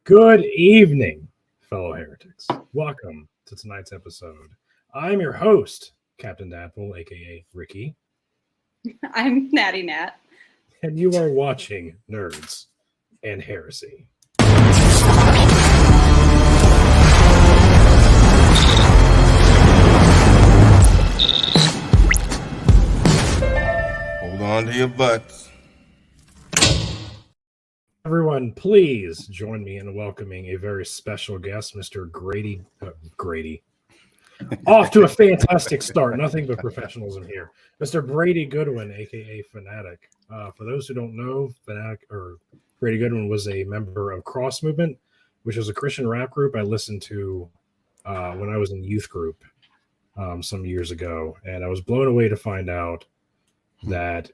Good evening, fellow heretics. Welcome to tonight's episode. I'm your host, Captain Dadpool, aka Ricky, I'm Natty Nat. and you are watching Nerds and Heresy. Hold on to your butts. Everyone, please join me in welcoming a very special guest, Mr. Grady. Off to a fantastic start. Nothing but professionalism here. Mr. Brady Goodwin, aka Phanatik. For those who don't know, Brady Goodwin was a member of Cross Movement, which was a Christian rap group I listened to when I was in youth group some years ago. And I was blown away to find out that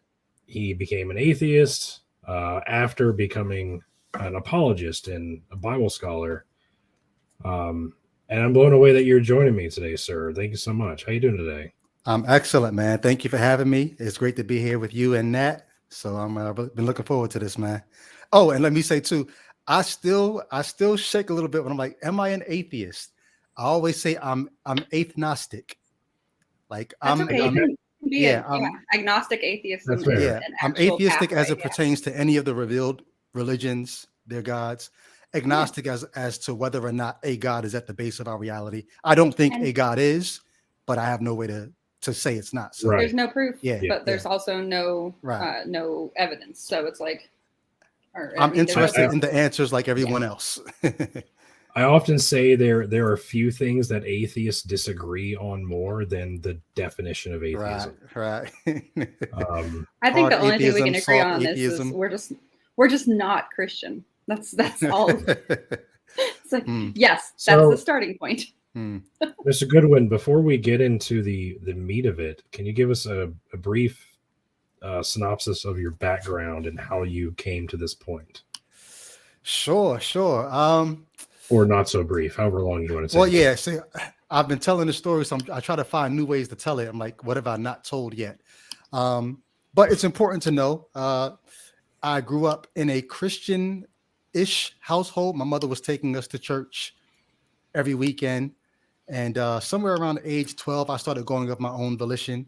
he became an atheist after becoming an apologist and a Bible scholar. And I'm blown away that you're joining me today, sir. Thank you so much. How you doing today? I'm excellent, man. Thank you for having me. It's great to be here with you and Nat. So I'm been looking forward to this, man. Oh, and let me say too, I still shake a little bit when I'm like, am I an atheist? I always say I'm agnostic. Like That's I'm, okay. I'm You can be agnostic, atheist. That's and fair. yeah, an I'm actual atheistic as pathway, it pertains to any of the revealed religions, their gods. Agnostic as to whether or not a God is at the base of our reality. I don't think And- a God is, but I have no way to say it's not. So Right. There's no proof, Yeah, but there's also no Right. no evidence. So it's like, I'm interested I- in the answers like everyone else. I often say there are few things that atheists disagree on more than the definition of atheism. Right. I think Hard the only thing we atheism, can agree soft on atheism. is we're just not Christian. That's all. It's like, yes, that's So- the starting point. Mr. Goodwin, before we get into the meat of it, can you give us a brief synopsis of your background and how you came to this point? Sure. Or not so brief, however long you want to say. Well, yeah. See, I've been telling the story, so I try to find new ways to tell it. I'm like, what have I not told yet? But it's important to know. I grew up in a Christian-ish household. My mother was taking us to church every weekend, and somewhere around age 12, I started going of my own volition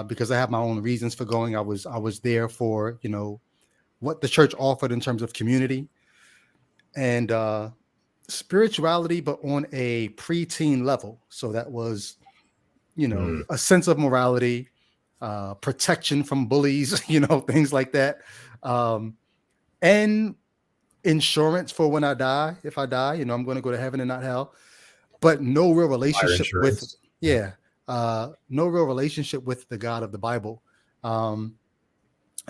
because I have my own reasons for going. I was there for what the church offered in terms of community and spirituality, but on a preteen level. So that was, a sense of morality, protection from bullies, things like that. And insurance for when I die. If I die, I'm going to go to heaven and not hell. But no real relationship with, no real relationship with the God of the Bible. And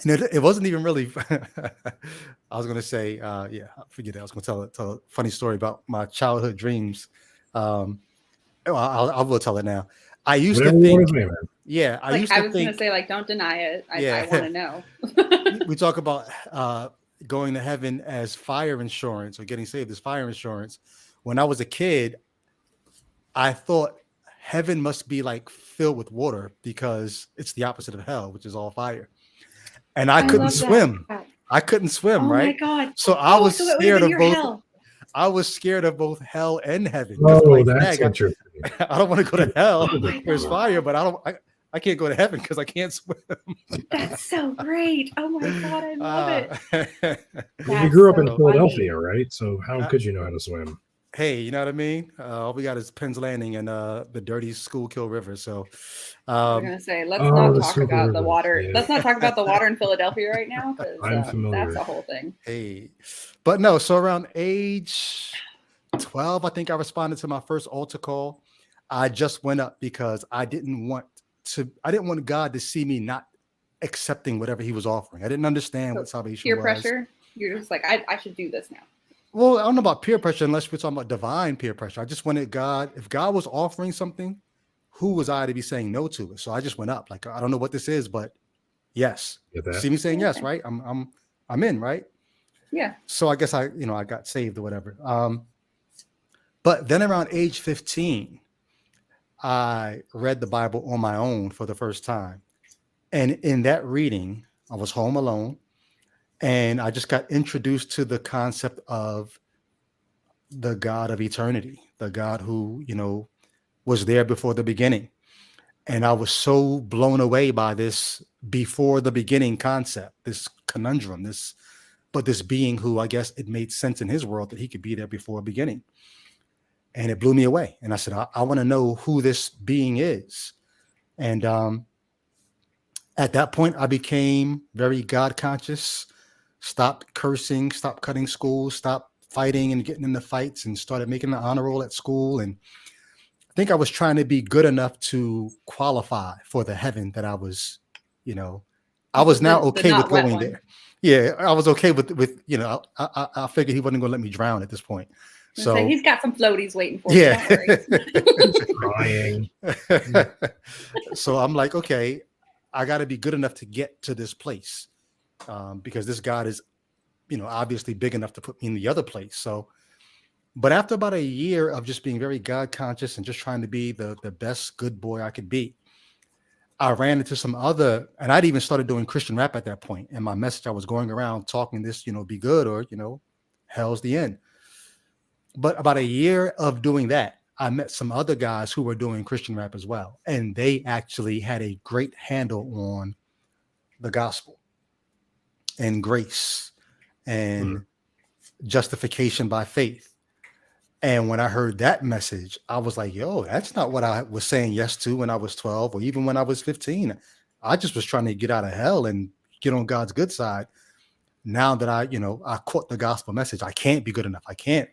it wasn't even really. I was going to say, forget it. I was going to tell a funny story about my childhood dreams. I will tell it now. I used to think, I was going to say, like, don't deny it. I want to know. We talk about going to heaven as fire insurance or getting saved as fire insurance. When I was a kid, I thought heaven must be like filled with water because it's the opposite of hell, which is all fire. And I couldn't swim. I couldn't swim, right? Oh my God. So I was scared of both. Hell. I was scared of both hell and heaven. Oh, that's interesting. I don't want to go to hell. There's fire, but I can't go to heaven because I can't swim. That's so great. Oh my God, I love it. You grew up in Philadelphia, right? So how could you know how to swim? Hey, you know what I mean? All we got is Penn's Landing and the dirty Schuylkill River. So I'm gonna say, let's not talk about the water. Yeah. Let's not talk about the water in Philadelphia right now, because familiar. that's a whole thing. Hey, but no. So around age 12, I think I responded to my first altar call. I just went up because I didn't want God to see me not accepting whatever He was offering. I didn't understand what salvation was. Peer pressure. You're just like, I should do this now. Well, I don't know about peer pressure unless we're talking about divine peer pressure. I just wanted God. If God was offering something, who was I to be saying no to it? So I just went up. Like, I don't know what this is, but yes. See me saying yes, right? I'm in, right? Yeah. So I guess I got saved or whatever. But then around age 15, I read the Bible on my own for the first time. And in that reading, I was home alone. And I just got introduced to the concept of the God of eternity, the God who, was there before the beginning. And I was so blown away by this before the beginning concept, this conundrum, this being who, I guess it made sense in his world that he could be there before beginning. And it blew me away. And I said, I want to know who this being is. And at that point, I became very God conscious, stopped cursing, stopped cutting school, stopped fighting and getting into fights, and started making the honor roll at school. And I think I was trying to be good enough to qualify for the heaven that I was, I was now okay with going there. Yeah, I was okay with I figured he wasn't going to let me drown at this point. So he's got some floaties waiting for yeah. Crying. So I'm like, okay, I got to be good enough to get to this place, because this God is, obviously big enough to put me in the other place. So, but after about a year of just being very God conscious and just trying to be the best good boy I could be, I ran into some other, and I'd even started doing Christian rap at that point. And my message, I was going around talking this, be good, or, hell's the end. But about a year of doing that, I met some other guys who were doing Christian rap as well. And they actually had a great handle on the gospel and grace and justification by faith. And when I heard that message, I was like, yo, that's not what I was saying yes to when I was 12 or even when I was 15. I just was trying to get out of hell and get on God's good side. Now that I caught the gospel message, I can't be good enough. I can't.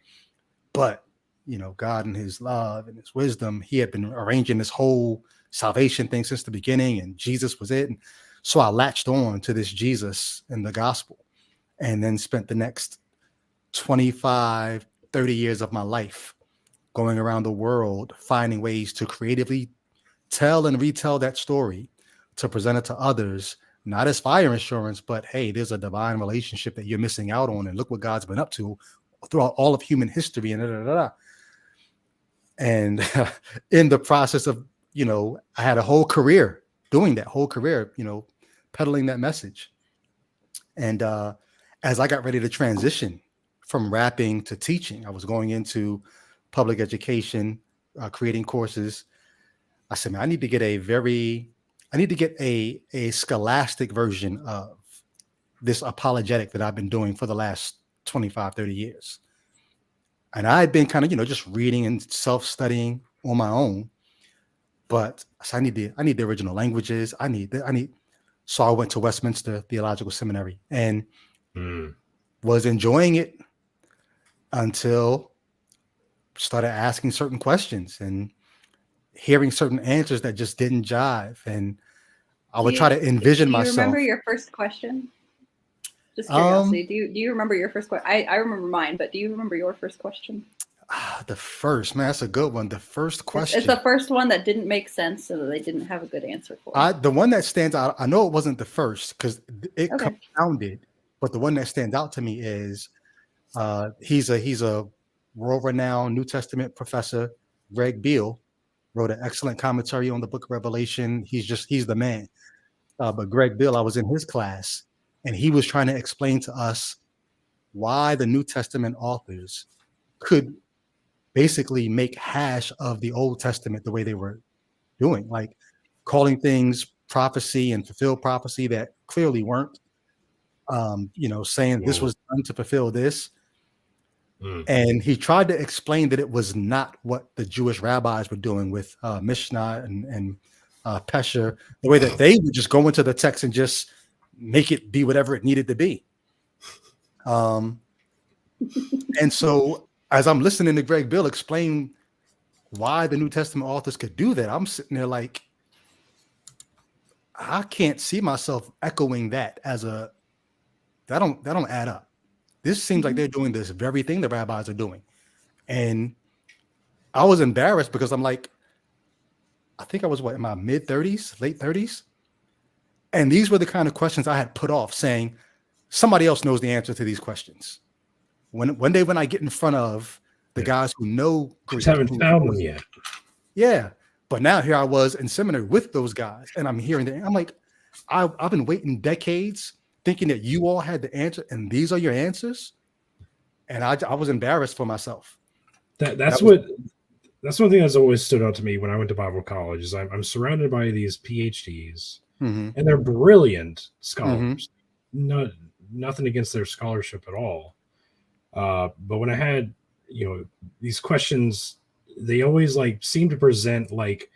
But, God in his love and his wisdom, he had been arranging this whole salvation thing since the beginning, and Jesus was it. And so I latched on to this Jesus and the gospel, and then spent the next 25, 30 years of my life going around the world, finding ways to creatively tell and retell that story, to present it to others, not as fire insurance, but hey, there's a divine relationship that you're missing out on, and look what God's been up to throughout all of human history, and And in the process of, I had a whole career doing that, peddling that message. And as I got ready to transition from rapping to teaching, I was going into public education, creating courses. I said, man, I need to get a scholastic version of this apologetic that I've been doing for the last 25, 30 years. And I'd been kind of, just reading and self-studying on my own. But so I need the original languages. So I went to Westminster Theological Seminary and was enjoying it until started asking certain questions and hearing certain answers that just didn't jive. And I would try to envision myself. Do you remember your first question? Just curiosity. Do you remember your first question? I remember mine, but do you remember your first question? The first, man, that's a good one. The first question. It's the first one that didn't make sense, so that they didn't have a good answer for. The one that stands out, I know it wasn't the first because it compounded, but the one that stands out to me is he's a world-renowned New Testament professor, Greg Beale, wrote an excellent commentary on the Book of Revelation. He's the man. But Greg Beale, I was in his class, and he was trying to explain to us why the New Testament authors could basically make hash of the Old Testament the way they were doing, like calling things prophecy and fulfilled prophecy that clearly weren't, saying this was done to fulfill this. And he tried to explain that it was not what the Jewish rabbis were doing with Mishnah and Pesher, the way that they would just go into the text and just make it be whatever it needed to be. And so as I'm listening to Greg Beale explain why the New Testament authors could do that, I'm sitting there like, I can't see myself echoing that that don't add up. This seems like they're doing this very thing the rabbis are doing. And I was embarrassed because I'm like, I think I was in my mid 30s, late 30s. And these were the kind of questions I had put off, saying somebody else knows the answer to these questions. One day when I get in front of the guys who know Greek, just haven't found them yet. Yeah. But now here I was in seminary with those guys, and I'm hearing that. I'm like, I've been waiting decades thinking that you all had the answer, and these are your answers. And I was embarrassed for myself. That's one thing that's always stood out to me when I went to Bible college is I'm surrounded by these PhDs, and they're brilliant scholars. Nothing against their scholarship at all. But when I had, these questions, they always like seem to present like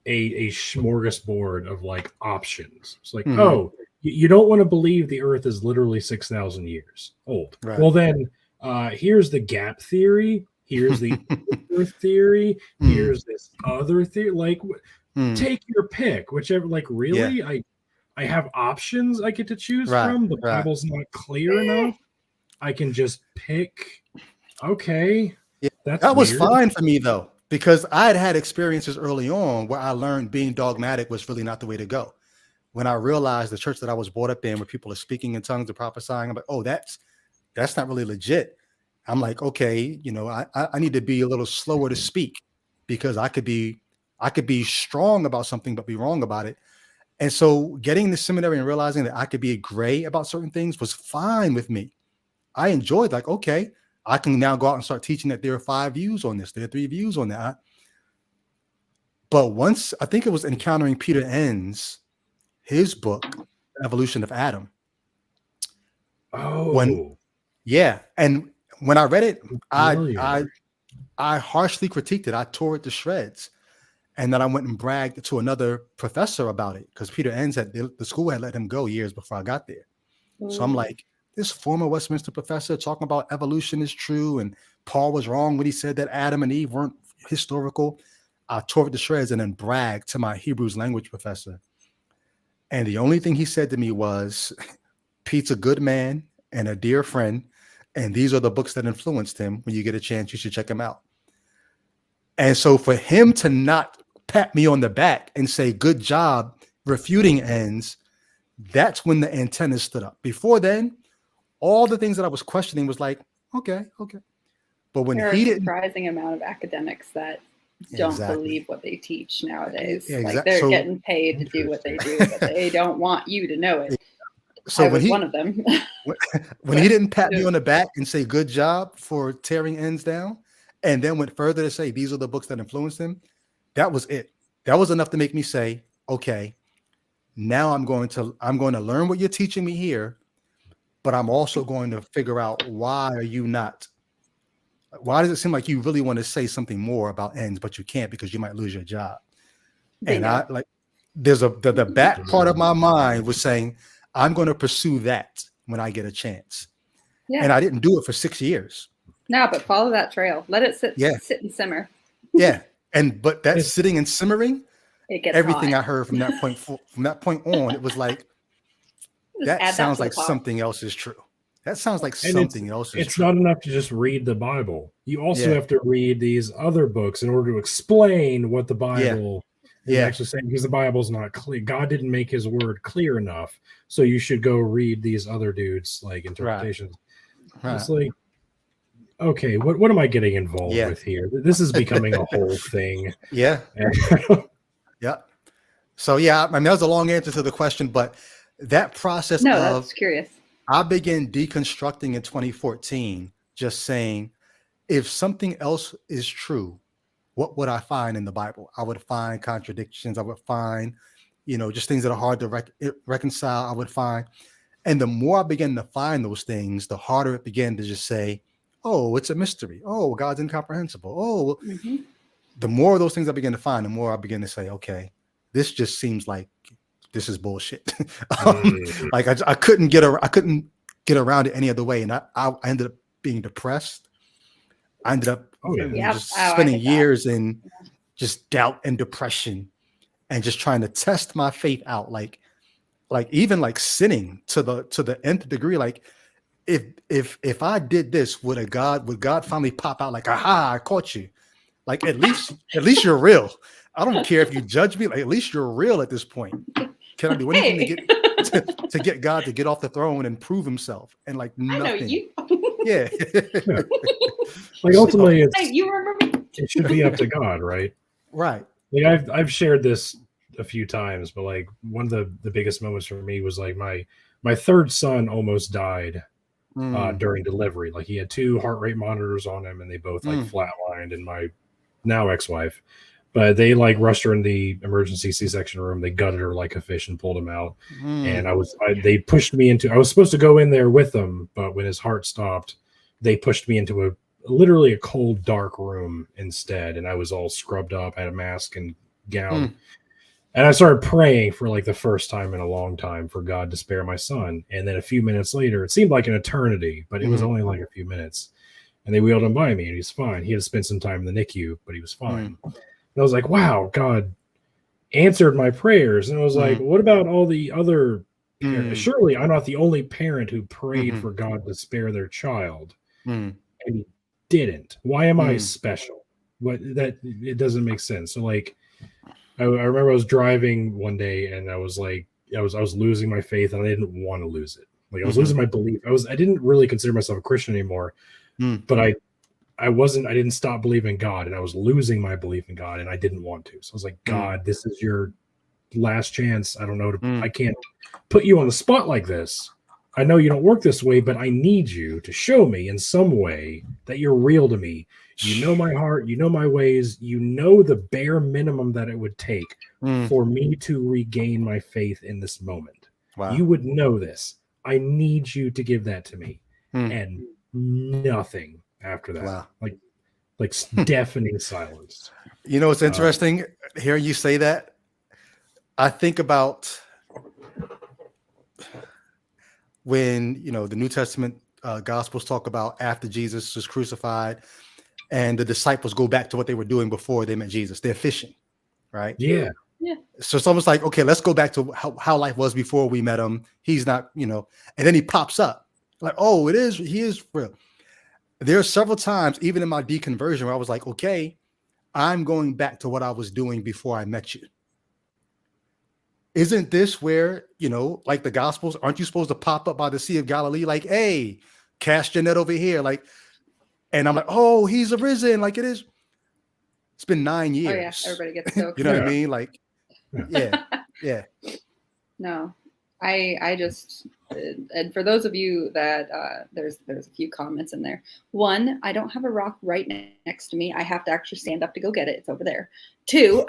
a smorgasbord of like options. It's like, oh, you don't want to believe the earth is literally 6,000 years old. Right. Well, then here's the gap theory. Here's the earth theory. Here's this other theory. Like, take your pick, whichever. Like, really, I have options I get to choose from. The Bible's not clear enough. I can just pick. Okay, that was fine for me though, because I had experiences early on where I learned being dogmatic was really not the way to go. When I realized the church that I was brought up in, where people are speaking in tongues and prophesying, I'm like, oh, that's not really legit. I'm like, okay, I need to be a little slower to speak, because I could be strong about something but be wrong about it. And so getting the seminary and realizing that I could be gray about certain things was fine with me. I enjoyed, like, okay, I can now go out and start teaching that there are 5 views on this, there are 3 views on that. But once, I think it was encountering Peter Enns, his book, Evolution of Adam. Oh, and when I read it, I harshly critiqued it. I tore it to shreds, and then I went and bragged to another professor about it, because Peter Enns the school had let him go years before I got there. So I'm like, this former Westminster professor talking about evolution is true, and Paul was wrong when he said that Adam and Eve weren't historical. I tore it to shreds and then bragged to my Hebrews language professor. And the only thing he said to me was, Pete's a good man and a dear friend, and these are the books that influenced him. When you get a chance, you should check them out. And so for him to not pat me on the back and say, good job refuting Enns, that's when the antennas stood up. Before then, all the things that I was questioning was like, okay. But when there he are a didn't, surprising amount of academics that don't believe what they teach nowadays. Yeah, like they're getting paid to do what they do, but they don't want you to know it. So I was one of them. when he didn't pat me on the back and say good job for tearing Enns down, and then went further to say these are the books that influenced him, that was it. That was enough to make me say, okay, now I'm going to learn what you're teaching me here, but I'm also going to figure out why does it seem like you really want to say something more about Enns, but you can't because you might lose your job? And I like, there's the back part of my mind was saying, I'm going to pursue that when I get a chance. Yeah. And I didn't do it for 6 years. No, but follow that trail. Let it sit and simmer. Yeah. But that sitting and simmering, it gets everything hot. I heard from that point on, it was like, that sounds like something else is true. That sounds like something else is true. It's not enough to just read the Bible. You also have to read these other books in order to explain what the Bible is actually saying, because the Bible's not clear. God didn't make his word clear enough. So you should go read these other dudes' like interpretations. Right. It's like, okay, what am I getting involved with here? This is becoming a whole thing. Yeah. So I mean, that was a long answer to the question, but that process that's curious. I began deconstructing in 2014, just saying, if something else is true, what would I find in the Bible? I would find contradictions. I would find, just things that are hard to reconcile. I would find. And the more I began to find those things, the harder it began to just say, oh, it's a mystery. Oh, God's incomprehensible. Oh, the more of those things I began to find, the more I began to say, okay, this just seems like this is bullshit. Like I couldn't get around it any other way. And I ended up being depressed. I ended up just spending years in just doubt and depression and just trying to test my faith out. Like even like sinning to the nth degree. Like if I did this, would God finally pop out like, aha, I caught you. Like at least you're real. I don't care if you judge me. Like at least you're real at this point. Can I do anything to get God to get off the throne and prove himself? And like nothing. I know you. Yeah. Like ultimately, you remember? It should be up to God, right? Right. Like I've shared this a few times, but like one of the biggest moments for me was like my third son almost died during delivery. Like he had 2 heart rate monitors on him, and they both like flatlined. And my now ex-wife, but they like rushed her in the emergency C-section room. They gutted her like a fish and pulled him out. And they pushed me into. I was supposed to go in there with them, but when his heart stopped, they pushed me into literally a cold, dark room instead. And I was all scrubbed up, had a mask and gown. And I started praying for like the first time in a long time for God to spare my son. And then a few minutes later, it seemed like an eternity, but it was only like a few minutes. And they wheeled him by me, and he's fine. He had to spend some time in the NICU, but he was fine. And I was like, wow, God answered my prayers. And I was like, what about all the other parents? Surely I'm not the only parent who prayed for God to spare their child. And he didn't. Why am I special? It doesn't make sense. So like, I remember I was driving one day, and I was like, I was losing my faith, and I didn't want to lose it. Like I was losing my belief. I didn't really consider myself a Christian anymore, but I didn't stop believing God, and I was losing my belief in God, and I didn't want to. So I was like, God, this is your last chance. I don't know. I can't put you on the spot like this. I know you don't work this way, but I need you to show me in some way that you're real to me. You know my heart, you know my ways, you know the bare minimum that it would take for me to regain my faith in this moment. Wow. You would know this. I need you to give that to me. And nothing after that. Wow. Like deafening silence. You know what's interesting? Hearing you say that, I think about when, the New Testament Gospels talk about after Jesus was crucified, and the disciples go back to what they were doing before they met Jesus. They're fishing, right? Yeah. So it's almost like, okay, let's go back to how life was before we met him. He's not, and then he pops up like, oh, he is real. There are several times, even in my deconversion, where I was like, okay, I'm going back to what I was doing before I met you. Isn't this where, like the Gospels, aren't you supposed to pop up by the Sea of Galilee? Like, hey, cast your net over here. Like, and I'm like, oh, he's arisen. Like it is. It's been 9 years. Oh yeah, everybody gets so you know what I mean? Like, yeah. No, I just, and for those of you that there's a few comments in there. One, I don't have a rock right next to me. I have to actually stand up to go get it. It's over there. 2,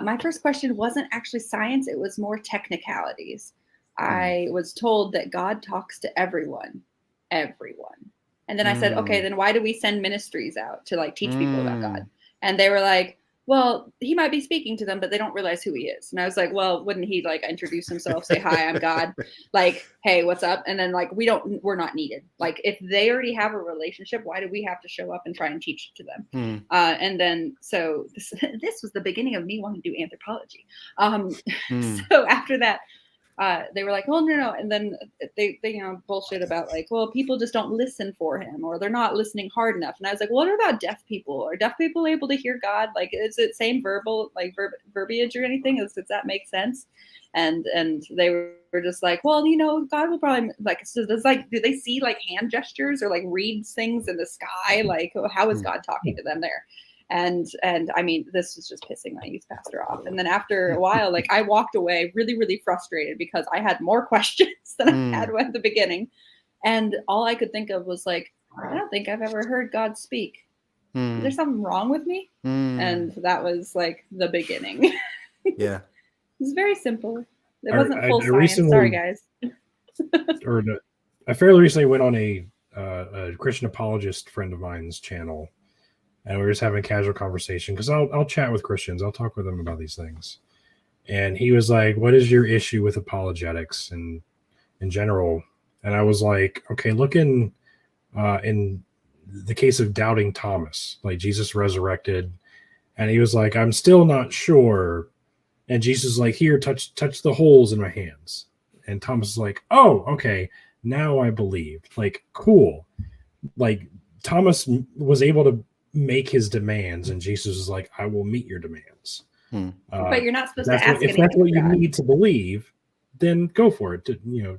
my first question wasn't actually science. It was more technicalities. I was told that God talks to everyone. And then I said, okay, then why do we send ministries out to like teach people about God? And they were like, well, he might be speaking to them, but they don't realize who he is. And I was like, well, wouldn't he like introduce himself, say, hi, I'm God, like, hey, what's up? And then like, we're not needed. Like if they already have a relationship, why do we have to show up and try and teach it to them? And then, so this was the beginning of me wanting to do anthropology. So after that, they were like, oh, no. And then they bullshit about like, well, people just don't listen for him, or they're not listening hard enough. And I was like, what about deaf people? Are deaf people able to hear God? Like, is it same verbal, like verbiage or anything? Does that make sense? And they were just like, well, God will probably like, so there's like, do they see like hand gestures or like read things in the sky? Like, how is God talking to them there? And I mean, this was just pissing my youth pastor off. And then after a while, like I walked away really, really frustrated because I had more questions than I had at the beginning. And all I could think of was like, I don't think I've ever heard God speak. Is there something wrong with me? And that was like the beginning. Yeah. It was very simple. It wasn't full science. Sorry, guys. I fairly recently went on a Christian apologist friend of mine's channel. And we were just having a casual conversation because I'll chat with Christians. I'll talk with them about these things. And he was like, what is your issue with apologetics and in general? And I was like, okay, look in the case of doubting Thomas, like Jesus resurrected. And he was like, I'm still not sure. And Jesus is like, here, touch the holes in my hands. And Thomas is like, oh, okay, now I believe. Like, cool. Like Thomas was able to make his demands, and Jesus is like, I will meet your demands. But you're not supposed to ask if that's what you need to believe, then go for it.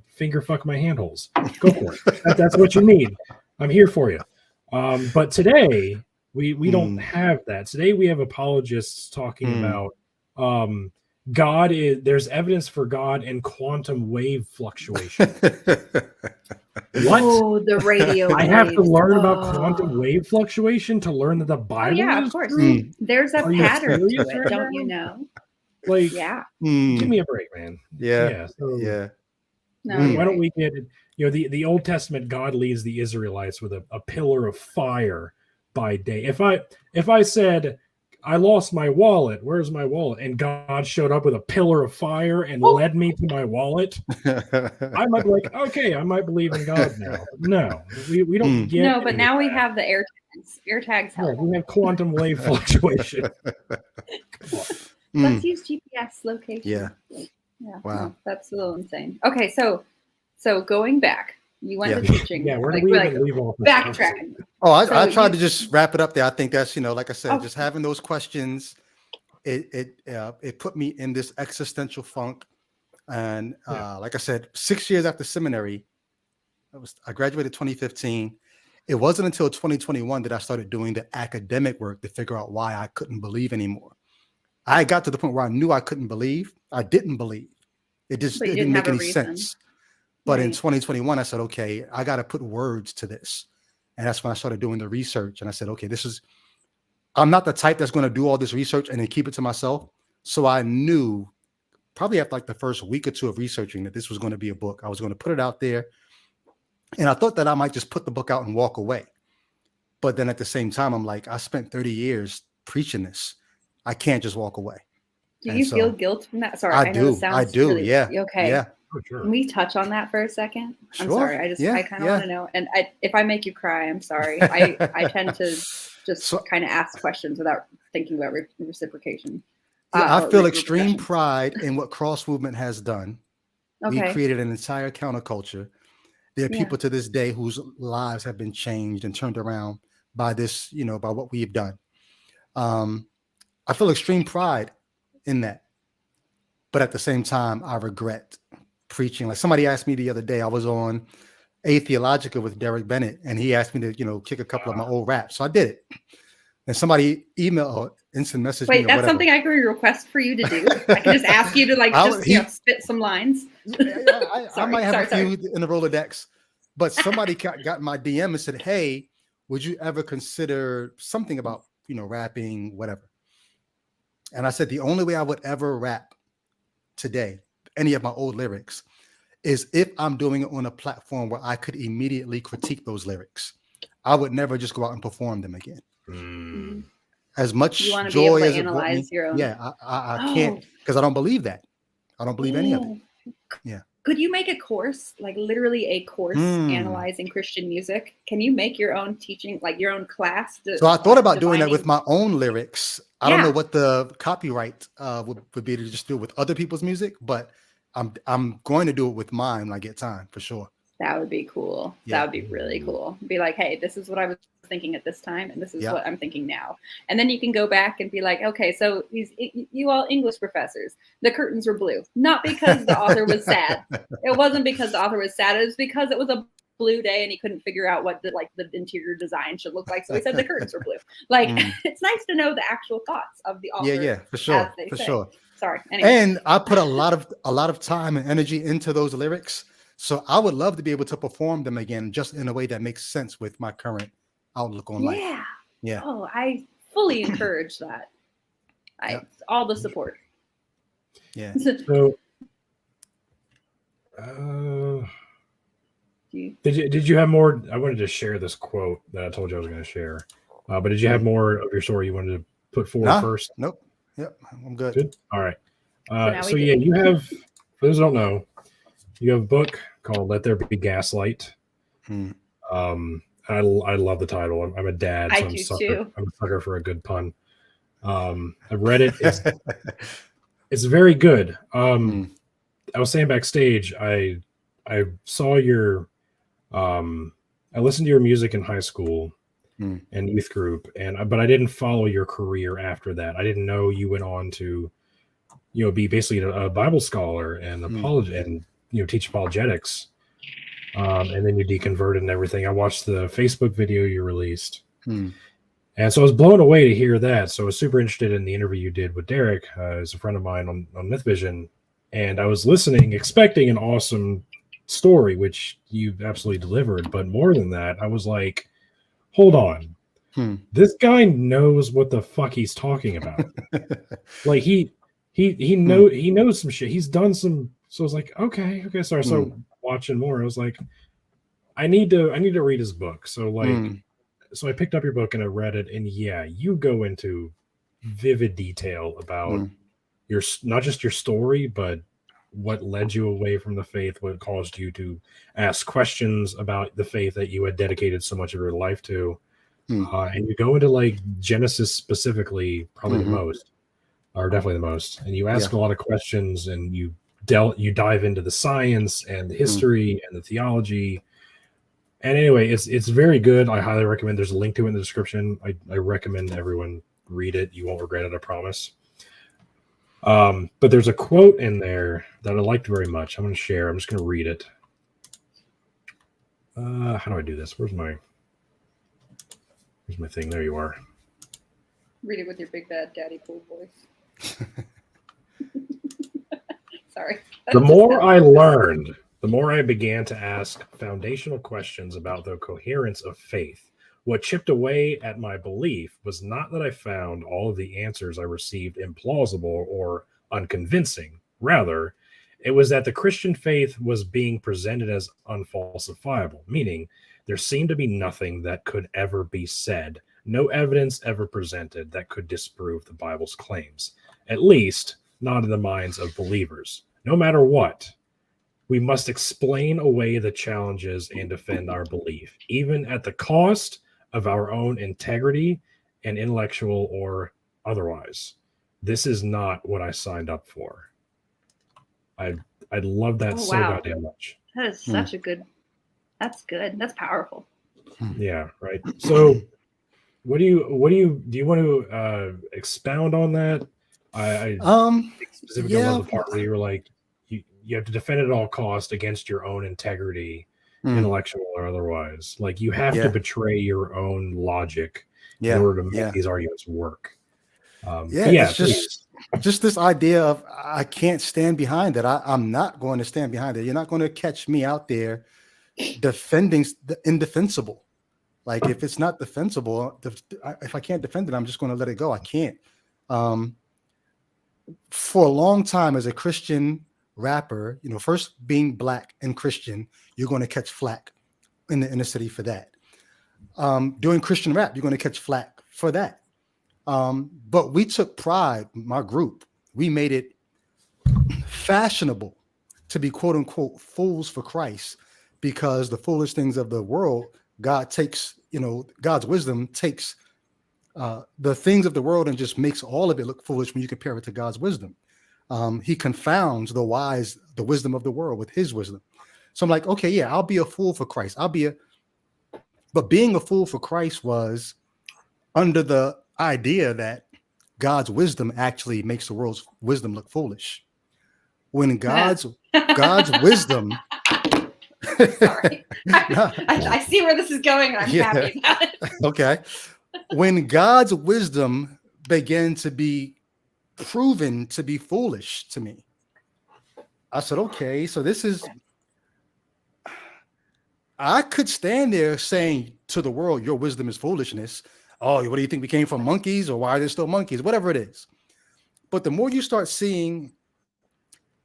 Finger fuck my handholds. Go for it. That's what you need. I'm here for you. But today we don't have that. Today we have apologists talking about there's evidence for God in quantum wave fluctuation. What? Oh, the radio I have to waves. learn about quantum wave fluctuation to learn that the Bible yeah, is of course. true? There's a Are you pattern to serious it, right don't now? you know? Like, Yeah. give me a break, man. Yeah. So Yeah. No, why you're don't right. we get it? The Old Testament, God leads the Israelites with a pillar of fire by day. If I said, I lost my wallet, where's my wallet? And God showed up with a pillar of fire and led me to my wallet, I might be like, okay, I might believe in God now. No, we don't get No, but any now of we that. have the air tags. Air tags Yeah, help. we have quantum wave fluctuation. Come on. Let's use GPS location. Yeah. Yeah. Wow. No, that's a little insane. Okay, so going back, you went Yeah. to teaching. Yeah, where do like, we we're even like leave off this backtracking. Oh, I So tried you- to just wrap it up there. I think that's, like I said, Oh. just having those questions, it put me in this existential funk. And like I said, 6 years after seminary, I graduated 2015. It wasn't until 2021 that I started doing the academic work to figure out why I couldn't believe anymore. I got to the point where I knew I couldn't believe. I didn't believe. It just But you didn't didn't make have a any reason. sense. But in Right. 2021, I said, okay, I got to put words to this. And that's when I started doing the research. And I said, okay, I'm not the type that's going to do all this research and then keep it to myself. So I knew probably after like the first week or two of researching that this was going to be a book. I was going to put it out there. And I thought that I might just put the book out and walk away. But then at the same time, I'm like, I spent 30 years preaching this. I can't just walk away. Do And you so feel guilt from that? Sorry, I know this do. sounds really, Yeah. Okay. Yeah. For sure. Can we touch on that for a second? I'm Sure. sorry. I kind of want to know. And if I make you cry, I'm sorry. I tend to just kind of ask questions without thinking about reciprocation. I or feel extreme repercussions. pride in what Cross Movement has done. We Okay. created an entire counterculture. There are Yeah. people to this day whose lives have been changed and turned around by this, by what we've done. I feel extreme pride in that. But at the same time, I regret preaching. Like somebody asked me the other day, I was on Theological with Derek Bennett, and he asked me to, kick a couple of my old raps. So I did it. And somebody emailed or instant message me. Wait, or that's whatever. something I can request for you to do. I can just ask you to spit some lines. I might have sorry. a few in the Rolodex, but somebody got my DM and said, hey, would you ever consider something about, rapping, whatever? And I said, the only way I would ever rap today, any of my old lyrics, is if I'm doing it on a platform where I could immediately critique those lyrics. I would never just go out and perform them again. Mm. As much You want to joy be able as to it brought me, analyze your own. yeah, I can't, because I don't believe that. I don't believe any of it. Yeah. Could you make a course, like literally a course analyzing Christian music? Can you make your own teaching, like your own class? So I thought about doing that with my own lyrics. I don't know Yeah. what the copyright would be to just do it with other people's music, but I'm going to do it with mine when I get time for sure. That would be cool. Yeah. That would be really cool. Be like, hey, this is what I was thinking at this time, and this is Yeah. what I'm thinking now. And then you can go back and be like, okay, so you all English professors, the curtains were blue, not because the author was sad. It wasn't because the author was sad. It was because it was a blue day and he couldn't figure out what the interior design should look like. So he said the curtains were blue. Like, it's nice to know the actual thoughts of the author. Yeah, for sure, as they for say. sure. Sorry. Anyway. And I put a lot of time and energy into those lyrics. So I would love to be able to perform them again, just in a way that makes sense with my current outlook on life. Yeah. Yeah. Oh, I fully encourage that. All the support. Yeah. So, did you have more? I wanted to share this quote that I told you I was going to share, but did you have more of your story you wanted to put forward first? Nope. Yep. I'm good. Good. All right. So Yeah, you have. For those who don't know, you have a book called "Let There Be Gaslight." I love the title. I'm a dad, so I'm a sucker for a good pun. I've read it. It's very good. I was saying backstage, I saw your I listened to your music in high school and youth group, but I didn't follow your career after that. I didn't know you went on to be basically a Bible scholar and teach apologetics. And then you deconverted and everything. I watched the Facebook video you released. And so I was blown away to hear that. So I was super interested in the interview you did with Derek, who's a friend of mine on MythVision. And I was listening, expecting an awesome story, which you absolutely delivered. But more than that, I was like, hold on. This guy knows what the fuck he's talking about. Like he knows some shit. He's done some. So I was like, okay. So I started watching more. I was like, I need to read his book. So like, so I picked up your book and I read it. And yeah, you go into vivid detail about your, not just your story, but what led you away from the faith, what caused you to ask questions about the faith that you had dedicated so much of your life to. And you go into like Genesis specifically, probably the most, or definitely the most. And you ask a lot of questions, and you dive into the science and the history and the theology. And anyway, it's very good. I highly recommend. There's a link to it in the description. I recommend everyone read it. You won't regret it, I promise. But there's a quote in there that I liked very much. I'm going to share. I'm just going to read it. How do I do this? Where's my thing? There you are. Read it with your big bad daddy cool voice. Sorry. The more I learned, the more I began to ask foundational questions about the coherence of faith. What chipped away at my belief was not that I found all of the answers I received implausible or unconvincing. Rather, it was that the Christian faith was being presented as unfalsifiable, meaning there seemed to be nothing that could ever be said, no evidence ever presented that could disprove the Bible's claims, at least not in the minds of believers. No matter what, we must explain away the challenges and defend our belief, even at the cost of our own integrity and intellectual or otherwise. This is not what I signed up for. I love that so goddamn much. That is such a good. That's good. That's powerful. Yeah, right. So, do you want to expound on that? I specifically love the part where you were like, you have to defend at all cost against your own integrity, intellectual or otherwise. Like you have to betray your own logic in order to make these arguments work. It's just this idea of I can't stand behind it. I'm not going to stand behind it. You're not going to catch me out there defending the indefensible. Like if it's not defensible, if I can't defend it, I'm just going to let it go. I can't. For a long time as a Christian rapper, first being Black and Christian, you're going to catch flack in the inner city for that. Doing Christian rap, you're going to catch flack for that. But we took pride, my group, we made it fashionable to be quote unquote fools for Christ, because the foolish things of the world, God takes, God's wisdom takes the things of the world and just makes all of it look foolish when you compare it to God's wisdom. He confounds the wise, the wisdom of the world with his wisdom. So I'm like, okay, yeah, I'll be a fool for Christ. But being a fool for Christ was under the idea that God's wisdom actually makes the world's wisdom look foolish. When God's wisdom. Sorry. I see where this is going, and I'm happy about it. Okay. When God's wisdom began to be proven to be foolish to me, I said, okay, so I could stand there saying to the world, your wisdom is foolishness. Oh, what do you think we came from, monkeys? Or why are there still monkeys? Whatever it is. But the more you start seeing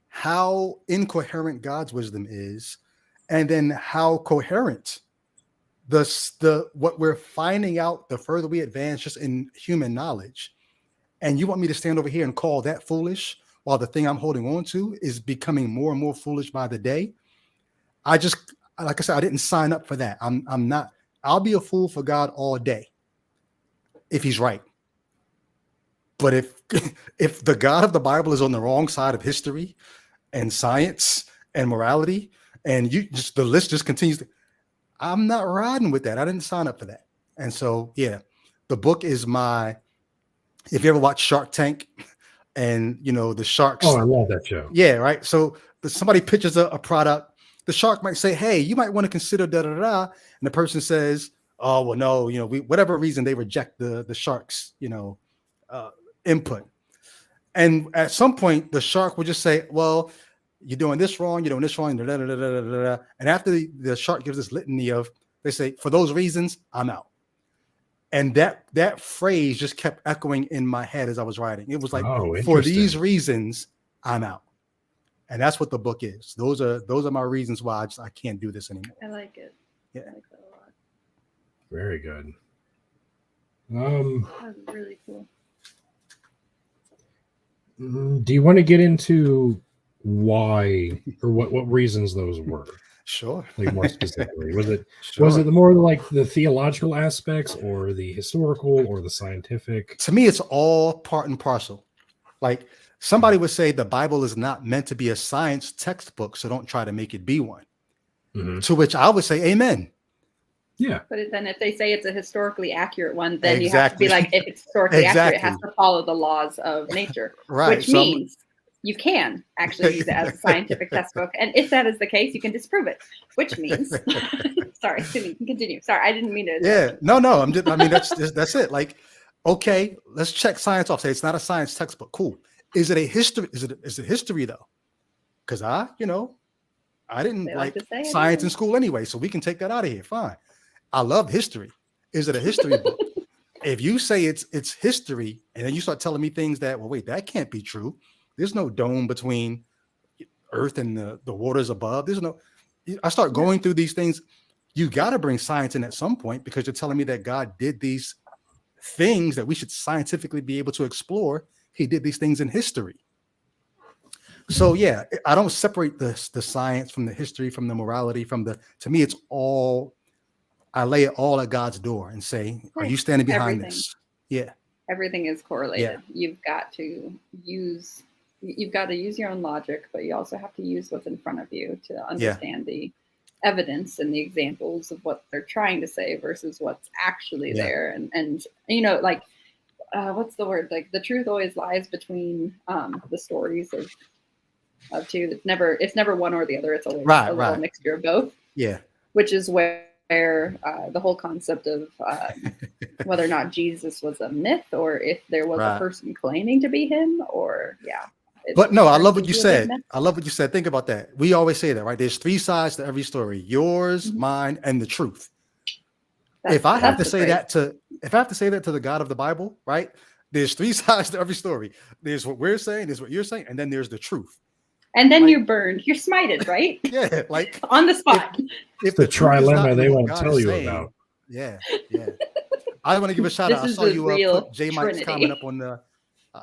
how incoherent God's wisdom is, and then how coherent what we're finding out the further we advance just in human knowledge, and you want me to stand over here and call that foolish while the thing I'm holding on to is becoming more and more foolish by the day. Like I said, I didn't sign up for that. I'm not. I'll be a fool for God all day if he's right. But if the God of the Bible is on the wrong side of history and science and morality, and the list just continues, I'm not riding with that. I didn't sign up for that. And so, the book is if you ever watch Shark Tank and, the sharks. Oh, I love that show. Yeah, right. So somebody pitches a product. The shark might say, hey, you might want to consider da-da-da. And the person says, oh well, no, whatever reason they reject the shark's input. And at some point, the shark will just say, well, you're doing this wrong, you're doing this wrong, da, da, da, da, da, da, da. And after the shark gives this litany of, they say, for those reasons, I'm out. And that phrase just kept echoing in my head as I was writing. It was like, for these reasons, I'm out. And that's what the book is. Those are my reasons why I can't do this anymore. I like it. Yeah. I like that a lot. Very good. That was really cool. Do you want to get into why or what reasons those were? Sure. Like more specifically, was it the more like the theological aspects or the historical or the scientific? To me, it's all part and parcel. Like somebody would say the Bible is not meant to be a science textbook, so don't try to make it be one. Mm-hmm. To which I would say, amen. Yeah. But then if they say it's a historically accurate one, then you have to be like, if it's historically accurate, it has to follow the laws of nature, right? Which means you can actually use it as a scientific textbook. And if that is the case, you can disprove it, which means, sorry, continue. Sorry, I didn't mean to. Yeah, no. That's it. Like, okay, let's check science off. Say it's not a science textbook. Cool. Is it a history? Is it history though? Because I didn't like science in school anyway, so we can take that out of here. Fine. I love history. Is it a history book? If you say it's history, and then you start telling me things that, well, wait, that can't be true. There's no dome between Earth and the waters above. I start going through these things. You got to bring science in at some point because you're telling me that God did these things that we should scientifically be able to explore. He did these things in history. So yeah, I don't separate the science from the history, from the morality, to me, it's all, I lay it all at God's door and say, are you standing behind this? Yeah. Everything is correlated. Yeah. You've got to use your own logic, but you also have to use what's in front of you to understand the evidence and the examples of what they're trying to say versus what's actually there. And like, what's the word? Like the truth always lies between the stories of two. It's never one or the other. It's always a little mixture of both. Yeah. Which is where the whole concept of whether or not Jesus was a myth or if there was a person claiming to be him But no, I love what you said. Think about that. We always say that, right? There's three sides to every story: yours, mine, and the truth. If I have to say that to the God of the Bible, right? There's three sides to every story. There's what we're saying, there's what you're saying, and then there's the truth. And then you're burned. You're smited, right? Yeah, like on the spot. If the trilemma they won't tell you about. Yeah. I want to give a shout out. I saw you put J Mike's comment up on the.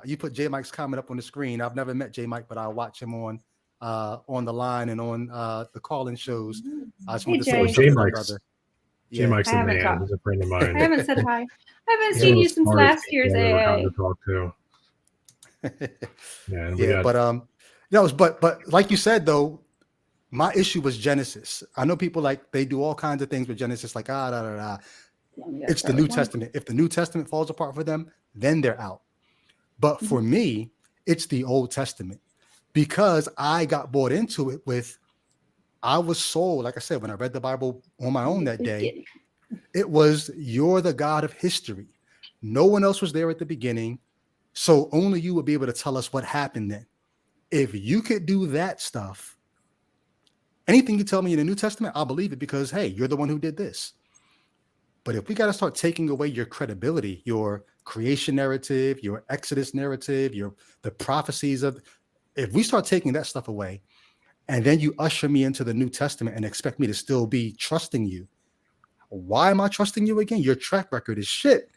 You put J Mike's comment up on the screen. I've never met J Mike, but I watch him on the line and on the call-in shows. I just want to say, J Mike's the man. He's a friend of mine. I haven't said hi. I haven't seen you since last year's AA. To talk to. But like you said though, my issue was Genesis. I know people they do all kinds of things with Genesis, like it's the New Testament. If the New Testament falls apart for them, then they're out. But for me, it's the Old Testament because I got bought into it I was sold, like I said, when I read the Bible on my own that day, it was, you're the God of history. No one else was there at the beginning. So only you would be able to tell us what happened then. If you could do that stuff, anything you tell me in the New Testament, I'll believe it because, hey, you're the one who did this. But if we got to start taking away your credibility, your creation narrative, your Exodus narrative, the prophecies if we start taking that stuff away, and then you usher me into the New Testament and expect me to still be trusting you, why am I trusting you again? Your track record is shit.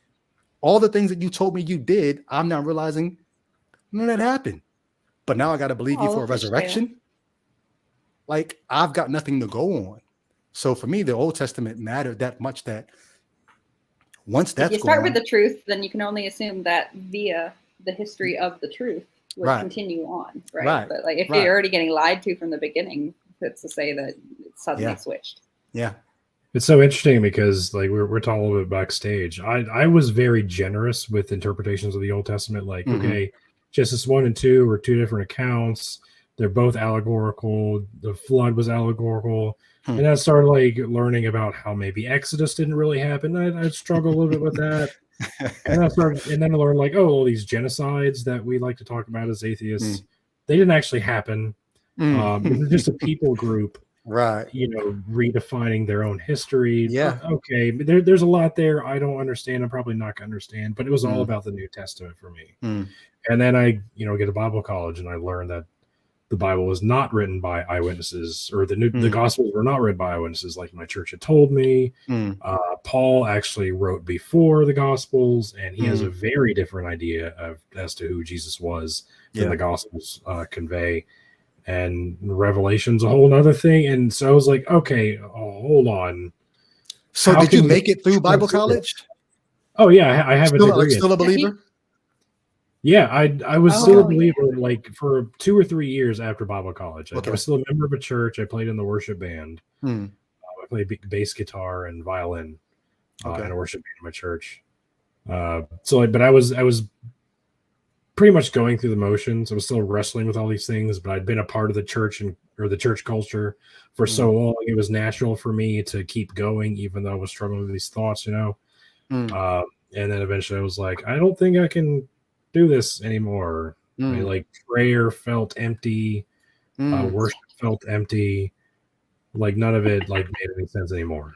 All the things that you told me you did, I'm now realizing none of that happened. But now I got to believe you for a resurrection. Like I've got nothing to go on. So for me, the Old Testament mattered that much that once that's if you start with the truth, then you can only assume that via the history of the truth will continue on, right? But if you're already getting lied to from the beginning, it's to say that it's suddenly switched. Yeah. It's so interesting because we're talking a little bit backstage. I was very generous with interpretations of the Old Testament. Okay, Genesis 1 and 2 were two different accounts. They're both allegorical. The flood was allegorical. Hmm. And I started like learning about how maybe Exodus didn't really happen. I struggled a little bit with that. And then I learned like, oh, all these genocides that we like to talk about as atheists, they didn't actually happen. This is just a people group, right? Redefining their own history. Yeah. Okay, there's a lot there I don't understand. I'm probably not gonna understand, but it was all about the New Testament for me. And then I, get to Bible college, and I learned that the Bible was not written by eyewitnesses, or the Gospels were not written by eyewitnesses, like my church had told me. Paul actually wrote before the Gospels, and he has a very different idea as to who Jesus was than the Gospels convey. And Revelation's a whole nother thing. And so I was like, okay, hold on. So did you make it through Bible college? Oh yeah, I have a degree. Still a believer? Yeah, I was still a believer like for 2 or 3 years after Bible college. I was still a member of a church. I played in the worship band. I played bass guitar and violin in a worship band in my church. But I was pretty much going through the motions. I was still wrestling with all these things, but I'd been a part of the church or the church culture for so long. It was natural for me to keep going, even though I was struggling with these thoughts, And then eventually I was like, I don't think I can do this anymore. I mean, like prayer felt empty, worship felt empty. Like none of it like made any sense anymore.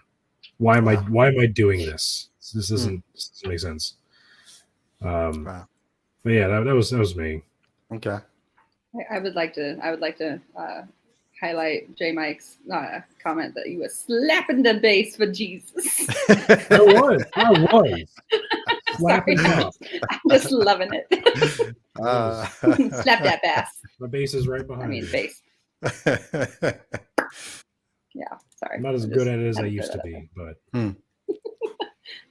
Why am I doing this? This doesn't make sense. But yeah, that was me. Okay. I would like to highlight J Mike's comment that he was slapping the bass for Jesus. I was slapping up. I'm just loving it. Slap that bass. My bass is right behind. Bass. Yeah, sorry. I'm not as good at it as I used to be, but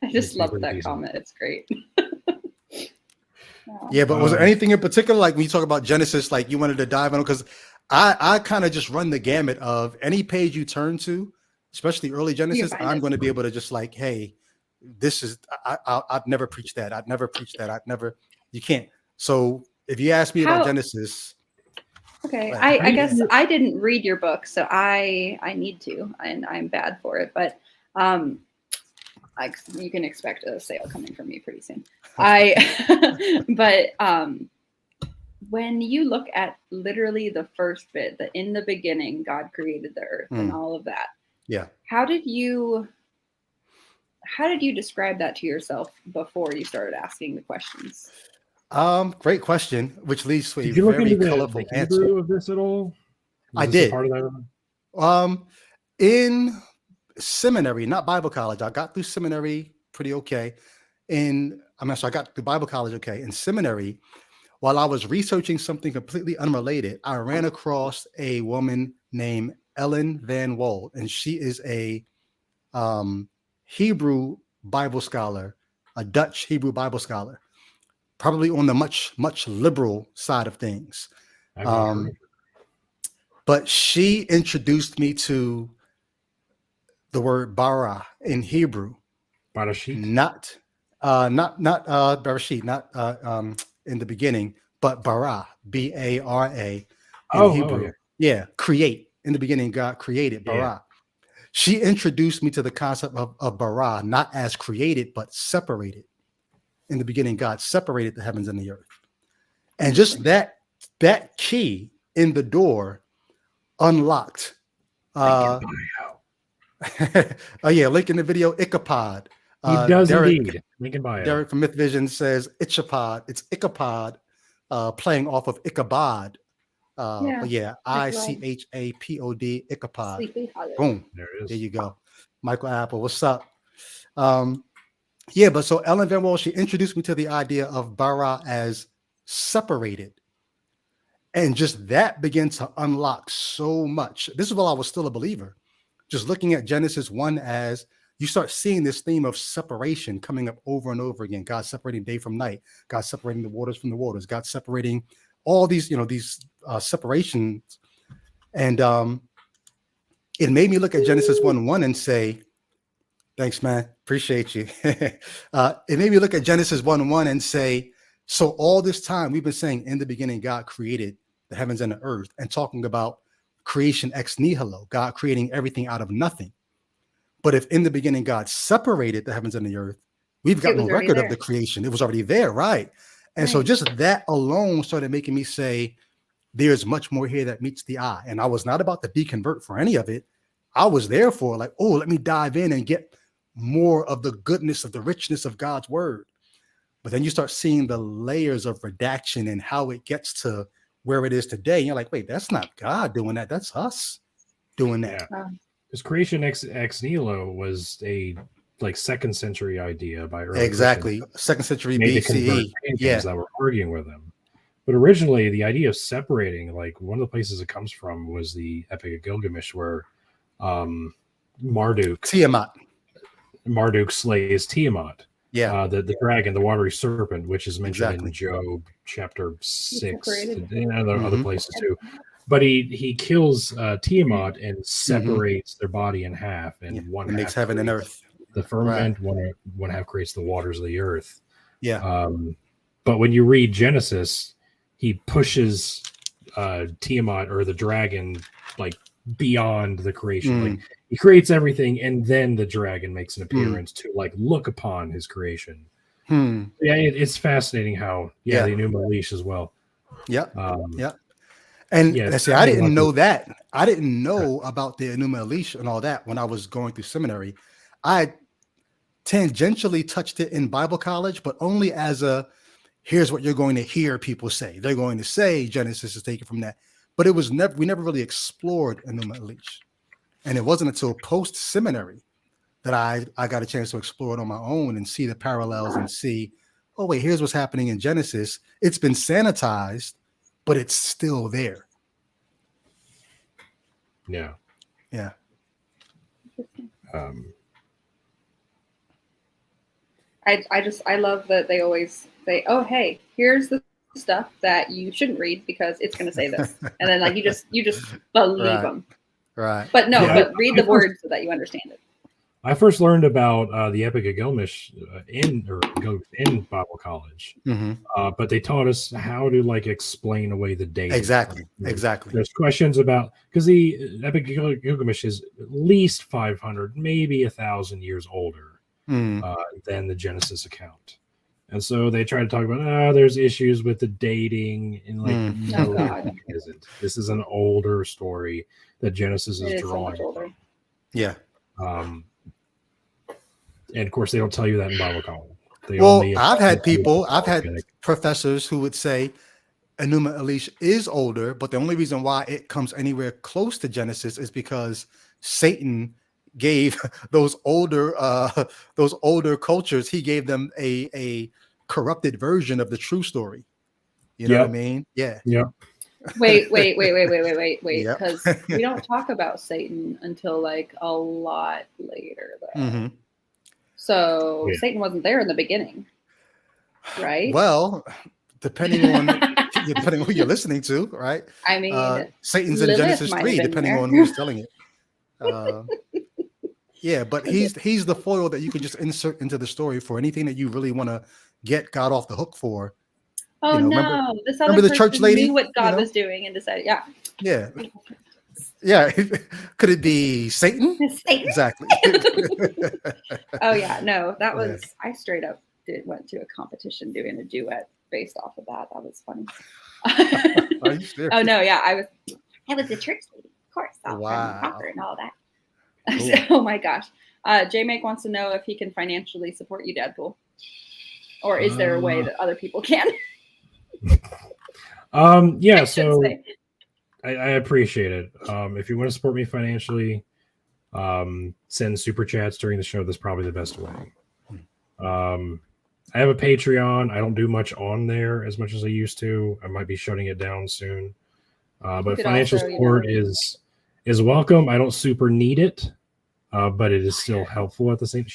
I just love that comment. It's great. Yeah, but was there anything in particular, like when you talk about Genesis, like you wanted to dive on? Because I kind of just run the gamut of any page you turn to, especially early Genesis. I'm going to be able to just like, hey, this is I'd never preach that. I'd never preach that. You can't. So if you ask me about Genesis. Okay, I guess I didn't read your book, so I need to, and I'm bad for it, but you can expect a sale coming from me pretty soon. When you look at literally the first bit, that in the beginning God created the earth and all of that. Yeah. How did you describe that to yourself before you started asking the questions? Great question, which leads to a did you look very into colorful the answer. Hebrew of this at all? I did. Part of that? In seminary, not Bible college. I got through seminary pretty okay. I got through Bible college okay. In seminary, while I was researching something completely unrelated, I ran across a woman named Ellen Van Wold, and she is a Hebrew Bible scholar, a Dutch Hebrew Bible scholar, probably on the much liberal side of things. But she introduced me to the word bara in Hebrew. Barashit? Not Barashit, not in the beginning, but bara, B-A-R-A in Hebrew. Yeah, create. In the beginning, God created bara. Yeah. She introduced me to the concept of bara, not as created, but separated. In the beginning, God separated the heavens and the earth. And just that key in the door unlocked. Oh yeah, link in the video, Ichabod. He does indeed. Link in bio. Derek from Myth Vision says Ichabod. It's Ichabod playing off of Ichabod. But yeah, I-C-H-A-P-O-D, Ichabod. Boom. There it is. There you go. Michael Apple, what's up? Yeah, but so Ellen Van Wold, she introduced me to the idea of bara as separated. And just that began to unlock so much. This is while I was still a believer. Just looking at Genesis 1 as you start seeing this theme of separation coming up over and over again. God separating day from night. God separating the waters from the waters. God separating all these, these separations. And it made me look at Genesis 1:1 and say, thanks, man. Appreciate you. It made me look at Genesis 1:1 and say, so all this time we've been saying in the beginning, God created the heavens and the earth, and talking about creation ex nihilo, God creating everything out of nothing. But if in the beginning God separated the heavens and the earth, we've got no record of the creation. It was already there, right? And so just that alone started making me say, there's much more here that meets the eye. And I was not about to deconvert for any of it. I was there for like, oh, let me dive in and get more of the goodness of the richness of God's word. But then you start seeing the layers of redaction and how it gets to where it is today. And you're like, wait, that's not God doing that. That's us doing that. Because creation ex nihilo was a like 2nd century idea by early exactly 2nd century BCE. Yeah, that were arguing with them. But originally, the idea of separating, like one of the places it comes from, was the Epic of Gilgamesh, where Marduk slays Tiamat. Yeah, the dragon, the watery serpent, which is mentioned in Job chapter 6, and other places too. But he kills Tiamat and separates their body in half, and one half makes heaven and earth. The firmament, one half creates the waters of the earth. Yeah. But when you read Genesis, he pushes Tiamat, or the dragon, like beyond the creation. Like he creates everything, and then the dragon makes an appearance to like look upon his creation. Yeah, it's fascinating how the Enuma Elish as well. Yeah. And see, I didn't know that. I didn't know about the Enuma Elish and all that when I was going through seminary. I tangentially touched it in Bible college, but only as a, here's what you're going to hear people say. They're going to say Genesis is taken from that. But it was we never really explored Enuma Elish. And it wasn't until post-seminary that I got a chance to explore it on my own and see the parallels and see, oh, wait, here's what's happening in Genesis. It's been sanitized, but it's still there. Yeah. Yeah. I love that they always say, oh, hey, here's the stuff that you shouldn't read because it's going to say this. And then like you just believe them. Right. But but read the words so that you understand it. I first learned about the Epic of Gilgamesh in Bible college, but they taught us how to like explain away the data. Exactly. There's questions about, because the Epic of Gilgamesh is at least 500, maybe 1,000 years older than the Genesis account, and so they try to talk about there's issues with the dating and like no, it isn't. This is an older story that Genesis is drawing from. Yeah. And of course, they don't tell you that in Bible college. I've had professors who would say Enuma Elish is older, but the only reason why it comes anywhere close to Genesis is because Satan gave those older cultures, he gave them a corrupted version of the true story. You know what I mean? Yeah. Yeah. Wait, because we don't talk about Satan until like a lot later, though. So Satan wasn't there in the beginning, right? Well, depending on who you're listening to, right? I mean, Satan's in Genesis 3, depending on who's telling it. Yeah, but he's the foil that you can just insert into the story for anything that you really want to get God off the hook for. Oh, no, this other the church lady knew what God was doing and decided, yeah. Could it be Satan? Exactly. Oh yeah, no, that was I straight up went to a competition doing a duet based off of that. That was funny. Are you serious? Oh no, yeah, I was a church lady, of course. Wow. And all that. Cool. Oh my gosh. J-Make wants to know if he can financially support you, Deadpool, or is there a way that other people can? Yeah, so I appreciate it. If you want to support me financially, send super chats during the show. That's probably the best way. I have a Patreon. I don't do much on there as much as I used to. I might be shutting it down soon. But financial support is welcome. I don't super need it, but it is still helpful at the same.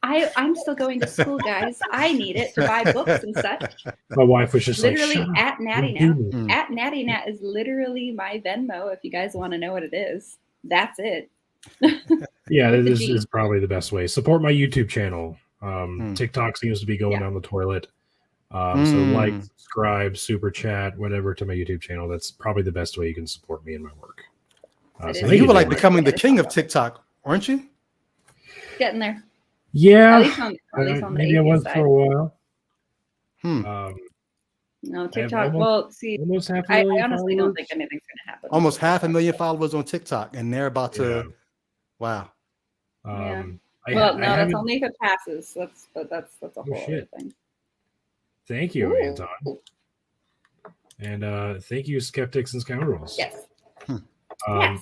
I'm still going to school, guys. I need it to buy books and such. My wife was just literally like, at Natty Nat. At Natty Nat is literally my Venmo. If you guys want to know what it is, that's it. Yeah, this is probably the best way. Support my YouTube channel. TikTok seems to be going down the toilet. So like, subscribe, super chat, whatever to my YouTube channel. That's probably the best way you can support me in my work. So you were like very becoming the king of TikTok, weren't you? Getting there. Yeah, At least on the maybe I was atheist for a while. No, I have TikTok. Well, see, almost half a I million honestly followers. don't think anything's going to happen. Almost 500,000 followers on TikTok, and they're about to. Wow. Yeah. I that's haven't. only if it passes. That's a whole other thing. Thank you, Ooh. Anton. And thank you, Skeptics and Scoundrels. Yes. Yes.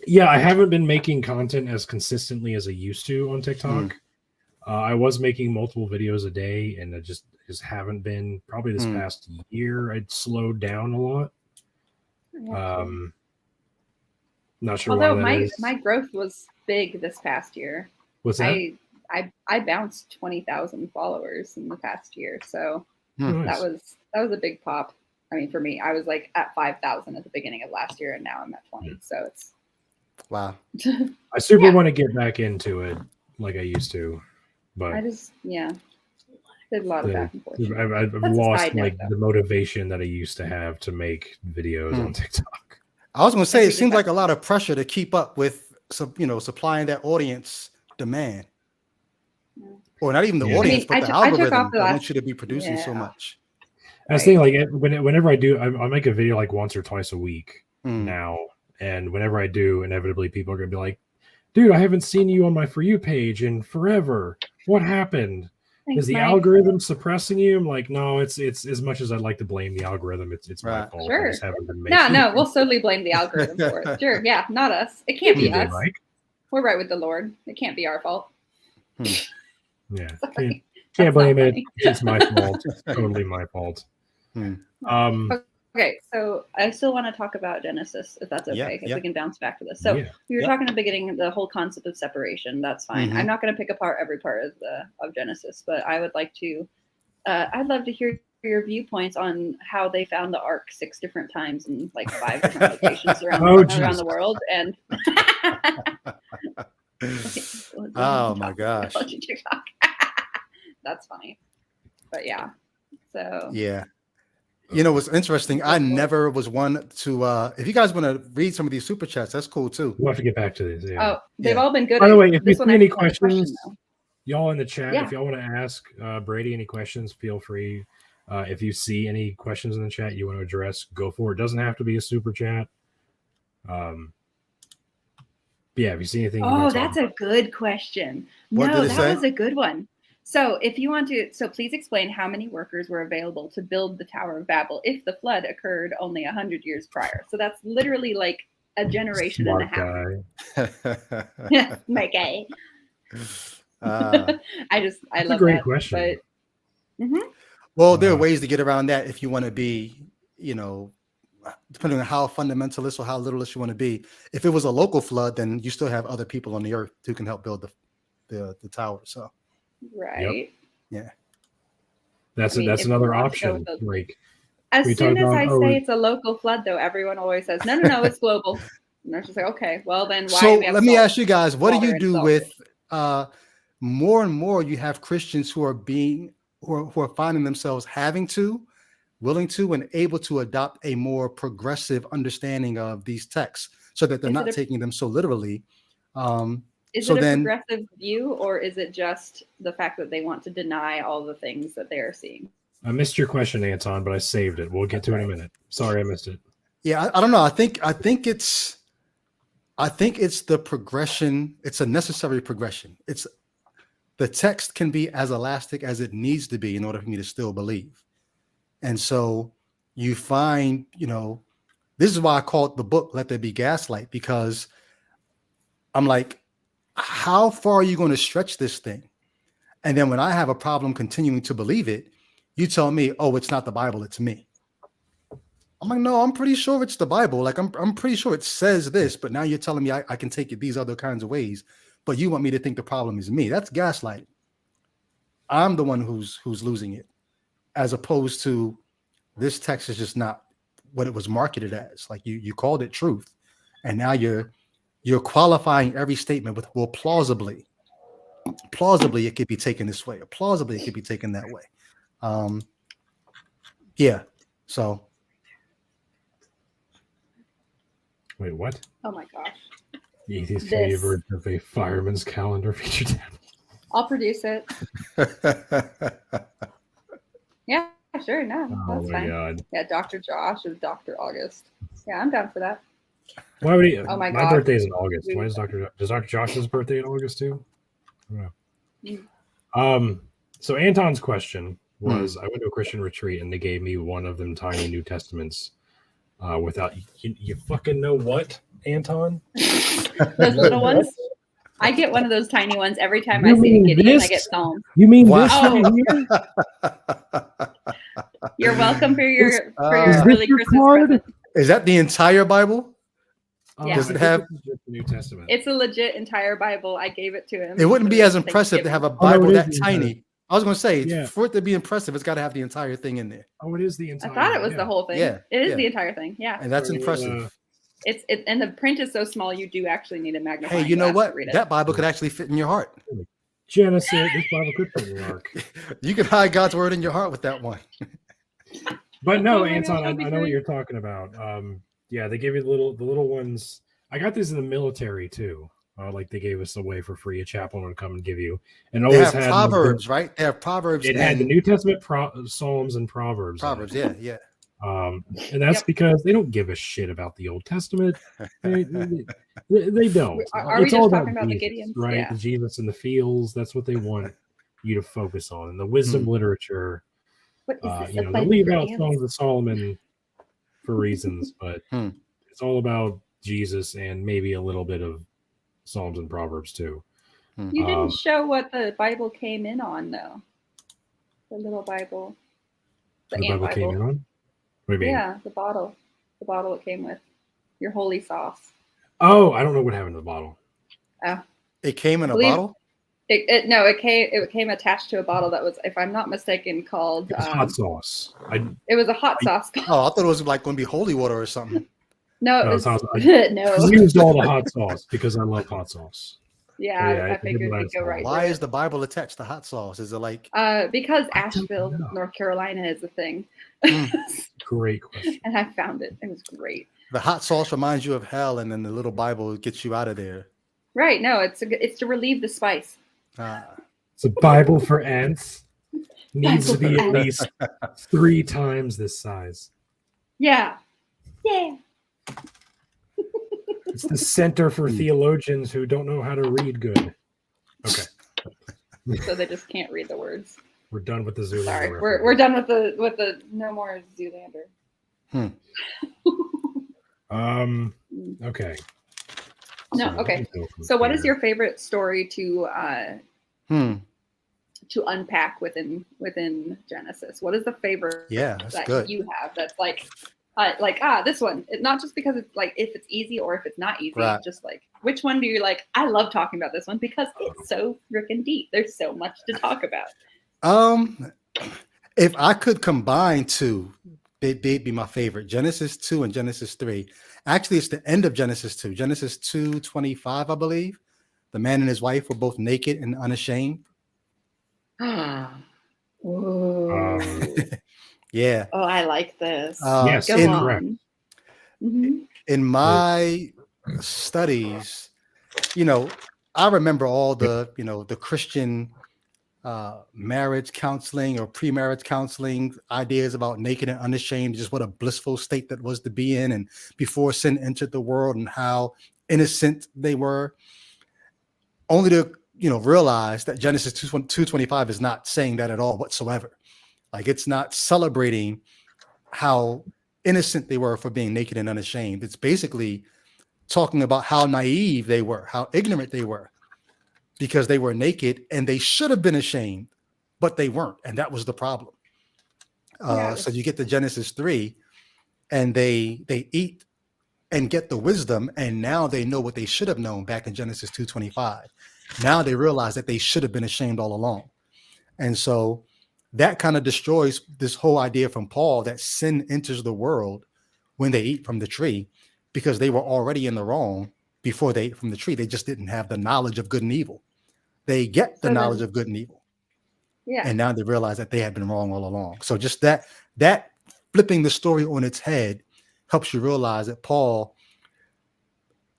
Yeah, I haven't been making content as consistently as I used to on TikTok. I was making multiple videos a day, and I just haven't been. Probably this past year, I'd slowed down a lot. Not sure Although why that is. my growth was big this past year. What's that? I bounced 20,000 followers in the past year, so Nice. that was a big pop. I mean, for me, I was like at 5,000 at the beginning of last year, and now I'm at 20. So it's wow. I super want to get back into it like I used to, but I just did a lot of back and forth. I've lost the motivation that I used to have to make videos on TikTok. I was going to say it seems like a lot of pressure to keep up with supplying that audience demand. Or not even the audience, but the algorithm that wants you to be producing so much. I was thinking, like, whenever I do, I make a video like once or twice a week now, and whenever I do, inevitably people are gonna be like, "Dude, I haven't seen you on my For You page in forever. What happened? Is the algorithm suppressing you?" I'm like, no, it's as much as I'd like to blame the algorithm, it's my fault. Sure. I just haven't been making No, we'll solely blame the algorithm for it. Sure, yeah, not us. It can't be us. Mike. We're right with the Lord. It can't be our fault. Yeah, can't blame it. It's my fault. It's totally my fault. Okay, so I still want to talk about Genesis, if that's okay, if we can bounce back to this. So we were talking at the beginning, the whole concept of separation. That's fine. I'm not going to pick apart every part of Genesis, but I would like to. I'd love to hear your viewpoints on how they found the ark 6 different times in like 5 different locations around the world, and. Oh my gosh. That's funny. But yeah. So yeah. You know what's interesting? I never was one to if you guys want to read some of these super chats, that's cool too. We'll have to get back to this. Yeah. Oh, they've all been good. By the way, if you see any questions, y'all in the chat, if y'all want to ask Brady any questions, feel free. If you see any questions in the chat you want to address, go for it. It doesn't have to be a super chat. Yeah, if you see anything. Oh, that's a good question. That was a good one. So if you want to, please explain how many workers were available to build the Tower of Babel if the flood occurred only 100 years prior. So that's literally like a generation and a half. Yeah, my guy. I love great that question. But, well, there are ways to get around that if you want to be, depending on how fundamentalist or how literalist you want to be. If it was a local flood, then you still have other people on the earth who can help build the tower. So, right. Yeah. That's another option. Like, as soon as I say it's a local flood, though, everyone always says, no, it's global. And they're just like, okay, well then why? So let me ask you guys, what do you do with more and more you have Christians who are finding themselves willing to and able to adopt a more progressive understanding of these texts so that they're not taking them so literally. Is it a progressive view, or is it just the fact that they want to deny all the things that they are seeing? I missed your question, Anton, but I saved it. We'll get to it in a minute. Sorry, I missed it. Yeah, I don't know. I think it's the progression. It's a necessary progression. The text can be as elastic as it needs to be in order for me to still believe. And so you find, this is why I call it the book, Let There Be Gaslight, because I'm like, how far are you going to stretch this thing? And then when I have a problem continuing to believe it, you tell me, oh, it's not the Bible, it's me. I'm like, no, I'm pretty sure it's the Bible. Like, I'm pretty sure it says this, but now you're telling me I can take it these other kinds of ways, but you want me to think the problem is me. That's gaslighting. I'm the one who's losing it. As opposed to this text is just not what it was marketed as. Like you called it truth, and now you're qualifying every statement with, well, plausibly it could be taken this way, or plausibly it could be taken that way. Yeah. So Wait, what? Oh my gosh. The atheist This. version of a fireman's calendar featured. I'll produce it. Yeah, sure. No, Oh that's my fine. god! Yeah, Dr. Josh is Dr. August. Yeah, I'm down for that. Why would he? Oh my my God. birthday's in August. Why does Dr. Josh's birthday in August too? I don't know. So Anton's question was: I went to a Christian retreat and they gave me one of them tiny New Testaments. Without you fucking know what, Anton? Those little ones. I get one of those tiny ones every time You I see a mean Gideon. this? I get Psalms. You mean Wow. this right Oh. here? You're welcome for your Is early this your Christmas card? present. Is that the entire Bible? Yeah. Does it I think have- this is just the New Testament? It's a legit entire Bible. I gave it to him. It wouldn't be for as impressive to have a Thanksgiving. Bible it that is the tiny. I was going to say, Yeah. for it to be impressive, it's got to have the entire thing in there. Oh, it is the I entire. thought it was the whole thing. Yeah, It is yeah. the entire thing. Yeah. And that's So, impressive. And the print is so small you do actually need a magnifying Hey, you know glass what? to read it. That Bible could actually fit in your heart. Genesis. This Bible could fit in your ark. You can hide God's word in your heart with that one. But no, Oh my Anton, gosh, that'd be I know what great. you're talking about. Yeah, they gave you the little ones. I got these in the military too. Like they gave us away for free. A chaplain would come and give you, and They always have had Proverbs, right? They have Proverbs. It had the and New Testament Psalms and Proverbs. in it. Proverbs. Yeah, yeah. And that's because they don't give a shit about the Old Testament. They don't. Are we It's all just talking about the Jesus, Gideons? right? Yeah. The Jesus in the fields. That's what they want you to focus on. And the wisdom literature. What is this? You a know, they Bible leave for out ants? Songs of Solomon for reasons, but it's all about Jesus and maybe a little bit of Psalms and Proverbs too. You didn't show what the Bible came in on, though. The little Bible. The ant Bible came in on. What do you mean? Yeah, the bottle. The bottle it came with. Your holy sauce. Oh, I don't know what happened to the bottle. Oh. It came in a Believe- bottle? It came attached to a bottle that was, if I'm not mistaken, called It's hot sauce. it was a hot sauce bottle. Oh, I thought it was like going to be holy water or something. No, No, it it's was, hot sauce. no. I used all the hot sauce because I love hot sauce. Yeah, Yeah, I I figured think we'd go right. Why through is the Bible attached to hot sauce? Is it like because I don't Asheville, know. North Carolina is a thing. Great question. And I found it. It was great. the hot sauce reminds you of hell, and then the little Bible gets you out of there? Right. No, it's to relieve the spice. It's a Bible for ants. Needs to Bible be for at ants. least 3 times this size. Yeah. Yeah. It's the Center for Theologians who don't know how to read good. Okay, So they just can't read the words. we're done with the Zoolander. Sorry. reference. We're done with the no more Zoolander. Okay. No, So okay. let me go from So what is here. your favorite story to unpack within Genesis? What is the favorite Yeah, that's that good. you have that's like this one? Not just because it's like if it's easy or if it's not easy, Right. just like which one do you like? I love talking about this one because it's so freaking deep. There's so much to talk about. If I could combine two, they'd be my favorite. Genesis 2 and Genesis 3. Actually, it's the end of Genesis 2. Genesis 2:25, I believe. The man and his wife were both naked and unashamed. Whoa. Yeah. Oh, I like this. Yes, Go in, on. correct. Mhm. in my studies, I remember all the, the Christian marriage counseling or pre-marriage counseling ideas about naked and unashamed, just what a blissful state that was to be in, and before sin entered the world and how innocent they were, only to realize that Genesis 2:25 is not saying that at all whatsoever. Like, it's not celebrating how innocent they were for being naked and unashamed. It's basically talking about how naive they were, how ignorant they were, because they were naked and they should have been ashamed, but they weren't. And that was the problem. So you get to Genesis 3 and they eat and get the wisdom. And now they know what they should have known back in Genesis 2:25. Now they realize that they should have been ashamed all along. And so that kind of destroys this whole idea from Paul that sin enters the world when they eat from the tree, because they were already in the wrong before they ate from the tree. They just didn't have the knowledge of good and evil. They get the knowledge of good and evil. Yeah. And now they realize that they had been wrong all along. So just that flipping the story on its head helps you realize that Paul,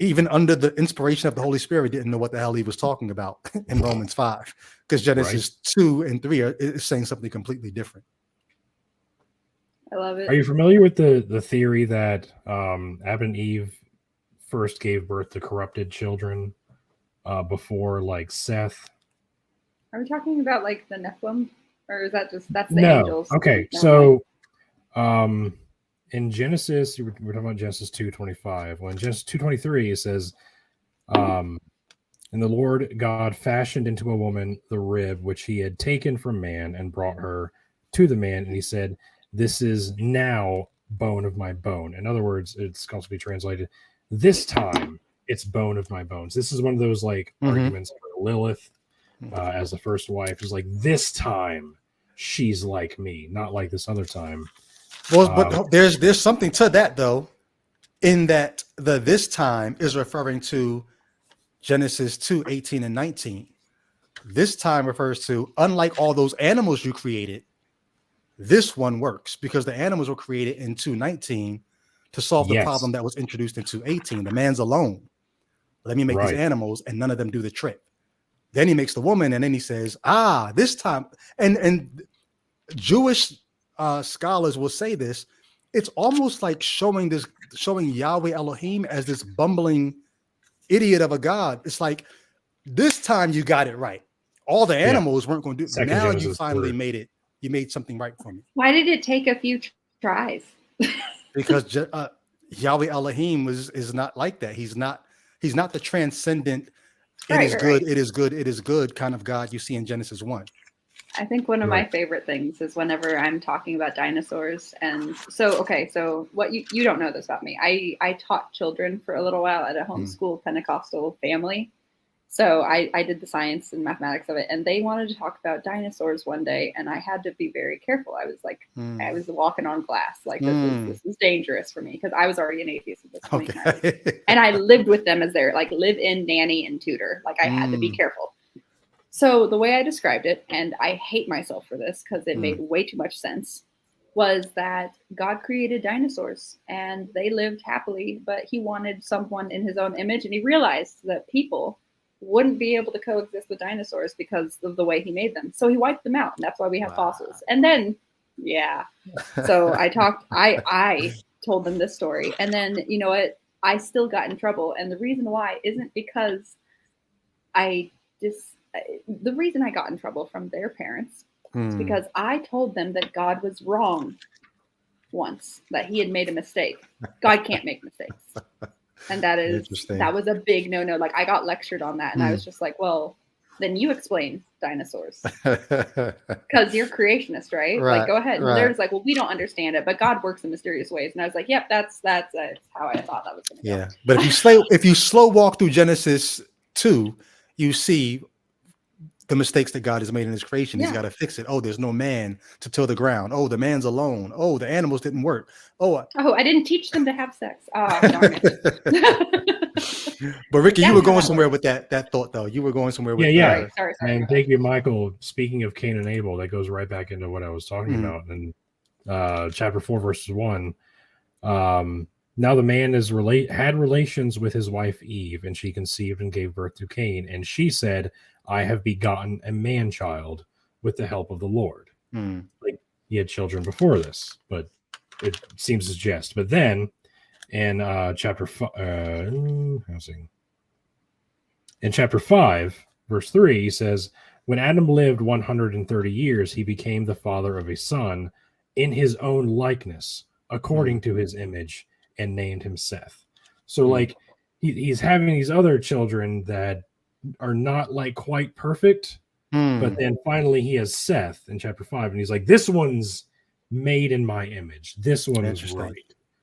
even under the inspiration of the Holy Spirit, didn't know what the hell he was talking about in Romans 5, because Genesis 2 and 3 is saying something completely different. I love it. Are you familiar with the theory that Adam and Eve first gave birth to corrupted children before like Seth? Are we talking about like the Nephilim, or is that just that's the No. angels? Okay, No. so in Genesis, we're talking about Genesis 2:25. Well, in Genesis 2:23, it says, and the Lord God fashioned into a woman the rib which he had taken from man and brought her to the man, and he said, "This is now bone of my bone." In other words, it's also be translated, "This time it's bone of my bones." This is one of those like arguments for Lilith as the first wife. Is like, this time she's like me, not like this other time. Well, but there's something to that though, in that this time is referring to Genesis 2:18 and 19. This time refers to, unlike all those animals you created, this one works because the animals were created in 2:19 to solve the problem that was introduced in 2:18. The man's alone. Let me make these animals, and none of them do the trick. Then he makes the woman, and then he says, this time, and Jewish scholars will say this, it's almost like showing Yahweh Elohim as this bumbling idiot of a God. It's like, this time you got it right. All the animals weren't going to do it. Now Genesis you finally made it. You made something right for me. Why did it take a few tries? Because Yahweh Elohim is not like that. He's not the transcendent, it is good kind of God you see in Genesis 1. I think one of my favorite things is whenever I'm talking about dinosaurs. And so what you don't know this about me. I taught children for a little while at a homeschool Pentecostal family. So I did the science and mathematics of it, and they wanted to talk about dinosaurs one day, and I had to be very careful. I was like, I was walking on glass. Like, this is dangerous for me because I was already an atheist at this point. Okay. And I lived with them as their like live-in nanny and tutor. Like, I had to be careful. So the way I described it, and I hate myself for this because it made way too much sense, was that God created dinosaurs and they lived happily, but he wanted someone in his own image, and he realized that people wouldn't be able to coexist with dinosaurs because of the way he made them. So he wiped them out, and that's why we have fossils. And then, so I told them this story, and then, you know what? I still got in trouble. And the reason why isn't because the reason I got in trouble from their parents is because I told them that God was wrong once, that he had made a mistake. God can't make mistakes. And that was a big no-no. Like, I got lectured on that, and I was just like, well, then you explain dinosaurs because you're creationist, right? Like, go ahead. And they're just like, well, we don't understand it, but God works in mysterious ways. And I was like, yep, that's how I thought that was going to go. Yeah, but if you slow walk through Genesis 2, you see the mistakes that God has made in his creation. He's got to fix it. Oh, there's no man to till the ground. Oh, the man's alone. Oh, the animals didn't work. Oh, I didn't teach them to have sex. Oh, darn it. But Ricky, you were going somewhere with that thought, though. You were going somewhere with Sorry. And thank you, Michael. Speaking of Cain and Abel, that goes right back into what I was talking about in chapter 4, verses 1. Now the man had relations with his wife Eve, and she conceived and gave birth to Cain. And she said, I have begotten a man child with the help of the Lord. Like, he had children before this, but it seems to suggest. But then in chapter 5, verse 3, he says, when Adam lived 130 years, he became the father of a son in his own likeness, according to his image, and named him Seth. So like he's having these other children that are not like quite perfect, but then finally he has Seth in chapter 5, and he's like, this one's made in my image. This one is right.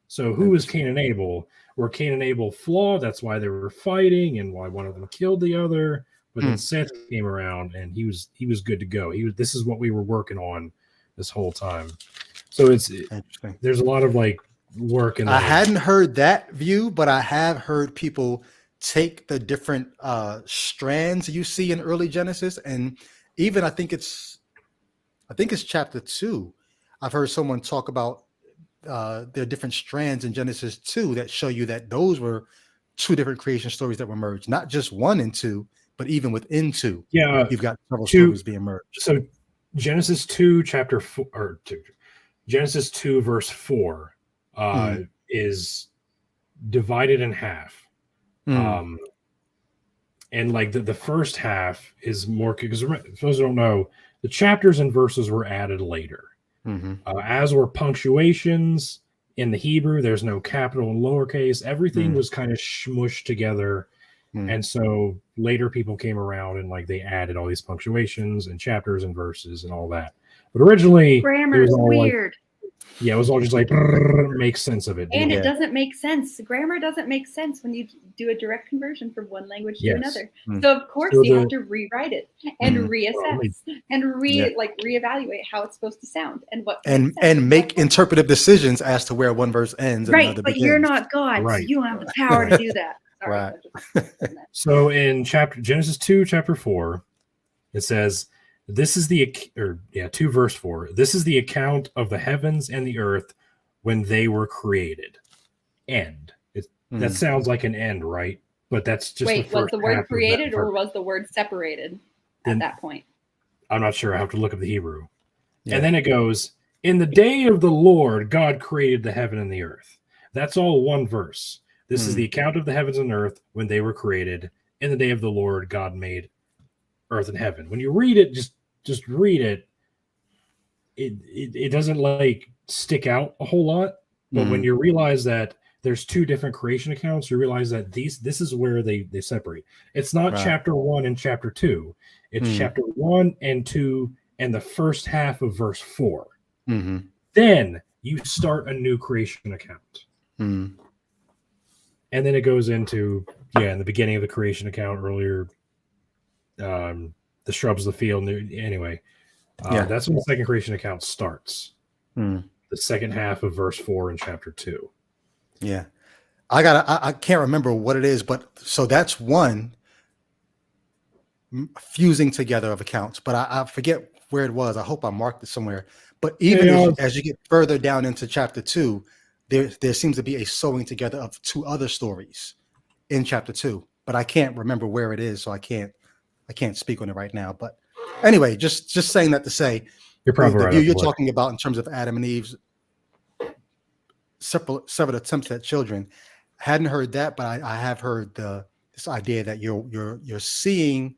So who is Cain and Abel? Were Cain and Abel flawed? That's why they were fighting and why one of them killed the other. But then Seth came around and he was good to go. This is what we were working on this whole time. So there's a lot of like work in. I hadn't heard that view, but I have heard people take the different strands you see in early Genesis, and even I think it's I think it's chapter 2. I've heard someone talk about there are different strands in Genesis 2 that show you that those were two different creation stories that were merged, not just 1 and 2, but even within 2. Yeah, you've got several two, stories being merged. So Genesis 2 chapter 4 or Genesis 2 verse 4 is divided in half. And like the first half is more, because for those who don't know, the chapters and verses were added later. As were punctuations in the Hebrew. There's no capital and lowercase. Everything was kind of smushed together. And so later people came around and like they added all these punctuations and chapters and verses and all that. But originally, grammar is weird. It was all just like make sense of it. And it doesn't make sense. Grammar doesn't make sense when you do a direct conversion from one language to another. So of course you have to rewrite it and reassess and reevaluate how it's supposed to sound and what and make interpretive decisions as to where one verse ends. Right, and another but begins. You're not God. Right. So you don't have the power to do that. Right. So in Genesis 2, chapter 4, it says, this is 2 verse 4. This is the account of the heavens and the earth when they were created. End. That sounds like an end, right? But that's just was the word created or was the word separated at that point? I'm not sure. I have to look up the Hebrew. And then it goes, in the day of the Lord, God created the heaven and the earth. That's all one verse. This is the account of the heavens and earth when they were created. In the day of the Lord, God made earth and heaven. When you read it, just read it. It doesn't like stick out a whole lot. But when you realize that there's 2 different creation accounts, you realize that this is where they separate. It's not chapter 1 and chapter 2. It's chapter 1 and 2 and the first half of verse 4. Then you start a new creation account. And then it goes into, in the beginning of the creation account earlier, the shrubs of the field. Anyway, that's when the second creation account starts. The second half of verse 4 in chapter 2. Yeah. I can't remember what it is, but so that's one fusing together of accounts, but I forget where it was. I hope I marked it somewhere. But even as you get further down into chapter 2, there seems to be a sewing together of 2 other stories in chapter 2, but I can't remember where it is, so I can't speak on it right now. But anyway, just saying that to say, you're probably right. You're talking about in terms of Adam and Eve's separate attempts at children. Hadn't heard that, but I have heard this idea that you're seeing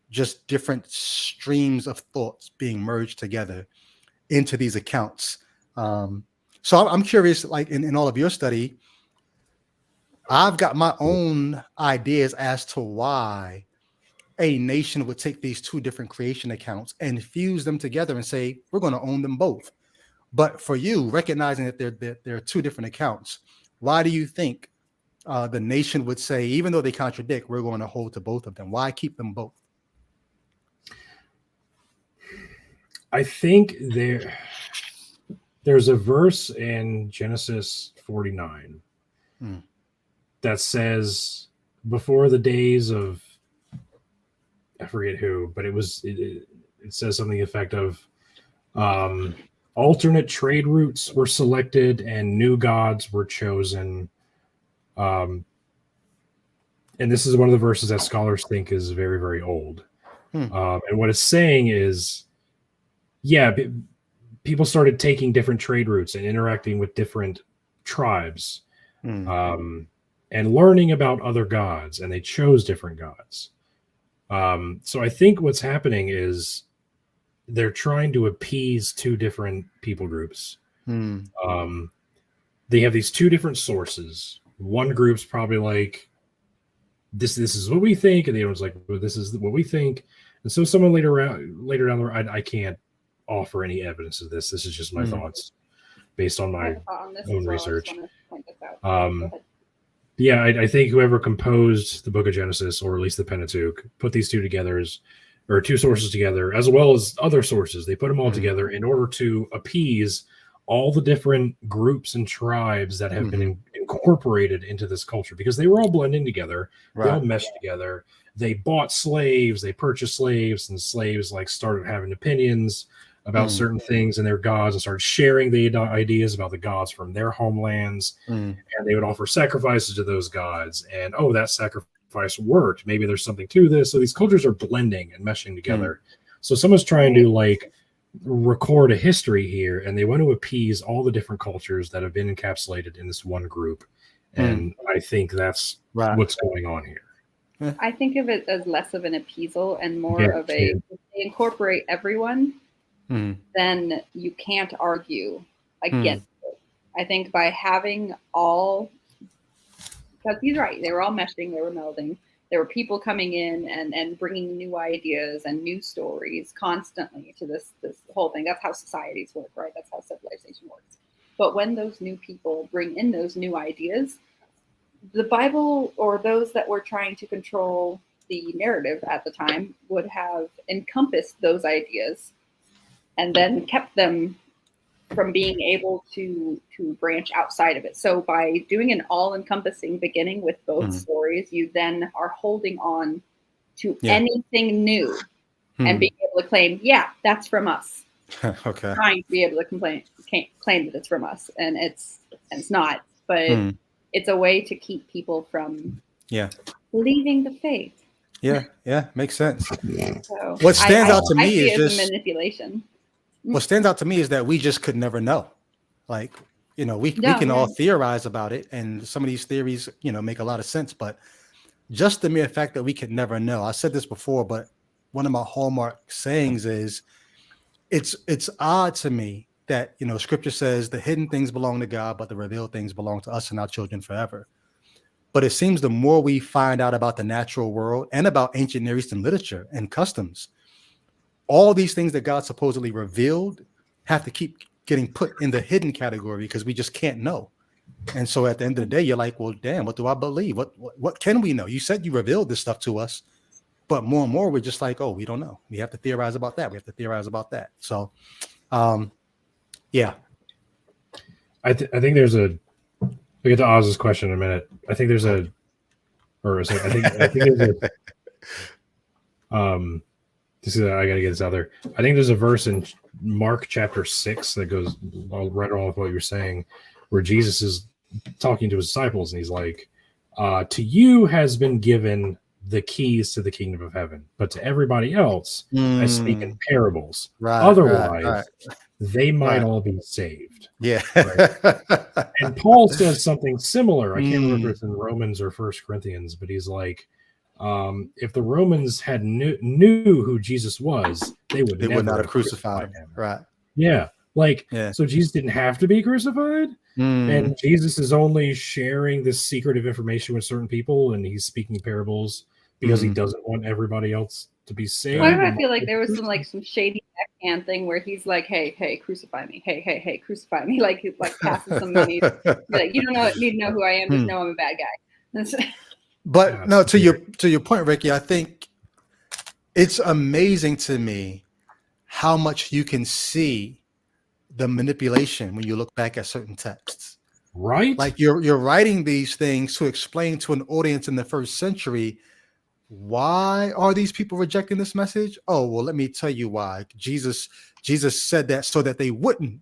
just different streams of thoughts being merged together into these accounts. So I'm curious, like in all of your study, I've got my own ideas as to why a nation would take these 2 different creation accounts and fuse them together and say, we're going to own them both. But for you, recognizing that there are 2 different accounts, why do you think the nation would say, even though they contradict, we're going to hold to both of them? Why keep them both? I think there's a verse in Genesis 49 that says, before the days of, I forget who, but it says something to the effect of alternate trade routes were selected and new gods were chosen. And this is one of the verses that scholars think is very, very old. And what it's saying is, people started taking different trade routes and interacting with different tribes and learning about other gods, and they chose different gods. So I think what's happening is they're trying to appease 2 different people groups. They have these 2 different sources. One group's probably like, this is what we think, and the other one's like, well, this is what we think. And so someone later down the road, I can't offer any evidence of this. This is just my thoughts based on my own research. I think whoever composed the book of Genesis, or at least the Pentateuch, put these 2 together or 2 sources together, as well as other sources. They put them all together in order to appease all the different groups and tribes that have been incorporated into this culture, because they were all blending together. They all meshed together. They bought slaves, they purchased slaves, and slaves like started having opinions. about certain things and their gods and started sharing the ideas about the gods from their homelands. And they would offer sacrifices to those gods. And, oh, that sacrifice worked. Maybe there's something to this. So these cultures are blending and meshing together. So someone's trying to like record a history here, and they want to appease all the different cultures that have been encapsulated in this one group. And I think that's what's going on here. I think of it as less of an appeasal and more of a, if they incorporate everyone, then you can't argue against it. I think by having all, because he's right, they were all meshing, they were melding. There were people coming in and bringing new ideas and new stories constantly to this whole thing. That's how societies work, right? That's how civilization works. But when those new people bring in those new ideas, the Bible or those that were trying to control the narrative at the time would have encompassed those ideas and then kept them from being able to branch outside of it. So by doing an all-encompassing beginning with both stories, you then are holding on to anything new and being able to claim, yeah, that's from us. Okay. Trying to be able to claim that it's from us, and it's not. But it's a way to keep people from leaving the faith. Yeah, makes sense. So What stands out to I me see is it as just a manipulation. what stands out to me is that we just could never know. Like, we can all theorize about it, and some of these theories, make a lot of sense, but just the mere fact that we could never know. I said this before, but one of my hallmark sayings is it's odd to me that, scripture says the hidden things belong to God, but the revealed things belong to us and our children forever. But it seems the more we find out about the natural world and about ancient Near Eastern literature and customs, all these things that God supposedly revealed have to keep getting put in the hidden category because we just can't know. And so at the end of the day, you're like, well, damn, what do I believe? What can we know? You said you revealed this stuff to us, but more and more we're just like, oh, we don't know. We have to theorize about that. We have to theorize about that. So, yeah. I think there's we'll get to Oz's question in a minute. I think there's I think there's I gotta get this out there. I think there's a verse in Mark chapter 6 that goes right along with what you're saying, where Jesus is talking to his disciples and he's like, to you has been given the keys to the kingdom of heaven, but to everybody else I speak in parables. Otherwise, they might all be saved. Yeah. Right? And Paul says something similar. I can't remember if it's in Romans or 1 Corinthians, but he's like, if the Romans had knew who Jesus was, they would not have crucified him. Right. Yeah. So Jesus didn't have to be crucified. And Jesus is only sharing this secretive information with certain people, and he's speaking parables because he doesn't want everybody else to be saved. Why do I feel like there was some shady backhand thing where he's like, hey, crucify me. Hey, crucify me. Like passing some money. Like, you don't need to know who I am. Just know I'm a bad guy. But no, to your point, Ricky, I think it's amazing to me how much you can see the manipulation when you look back at certain texts. Right? Like you're writing these things to explain to an audience in the first century, why are these people rejecting this message? Oh, well, let me tell you why. Jesus said that so that they wouldn't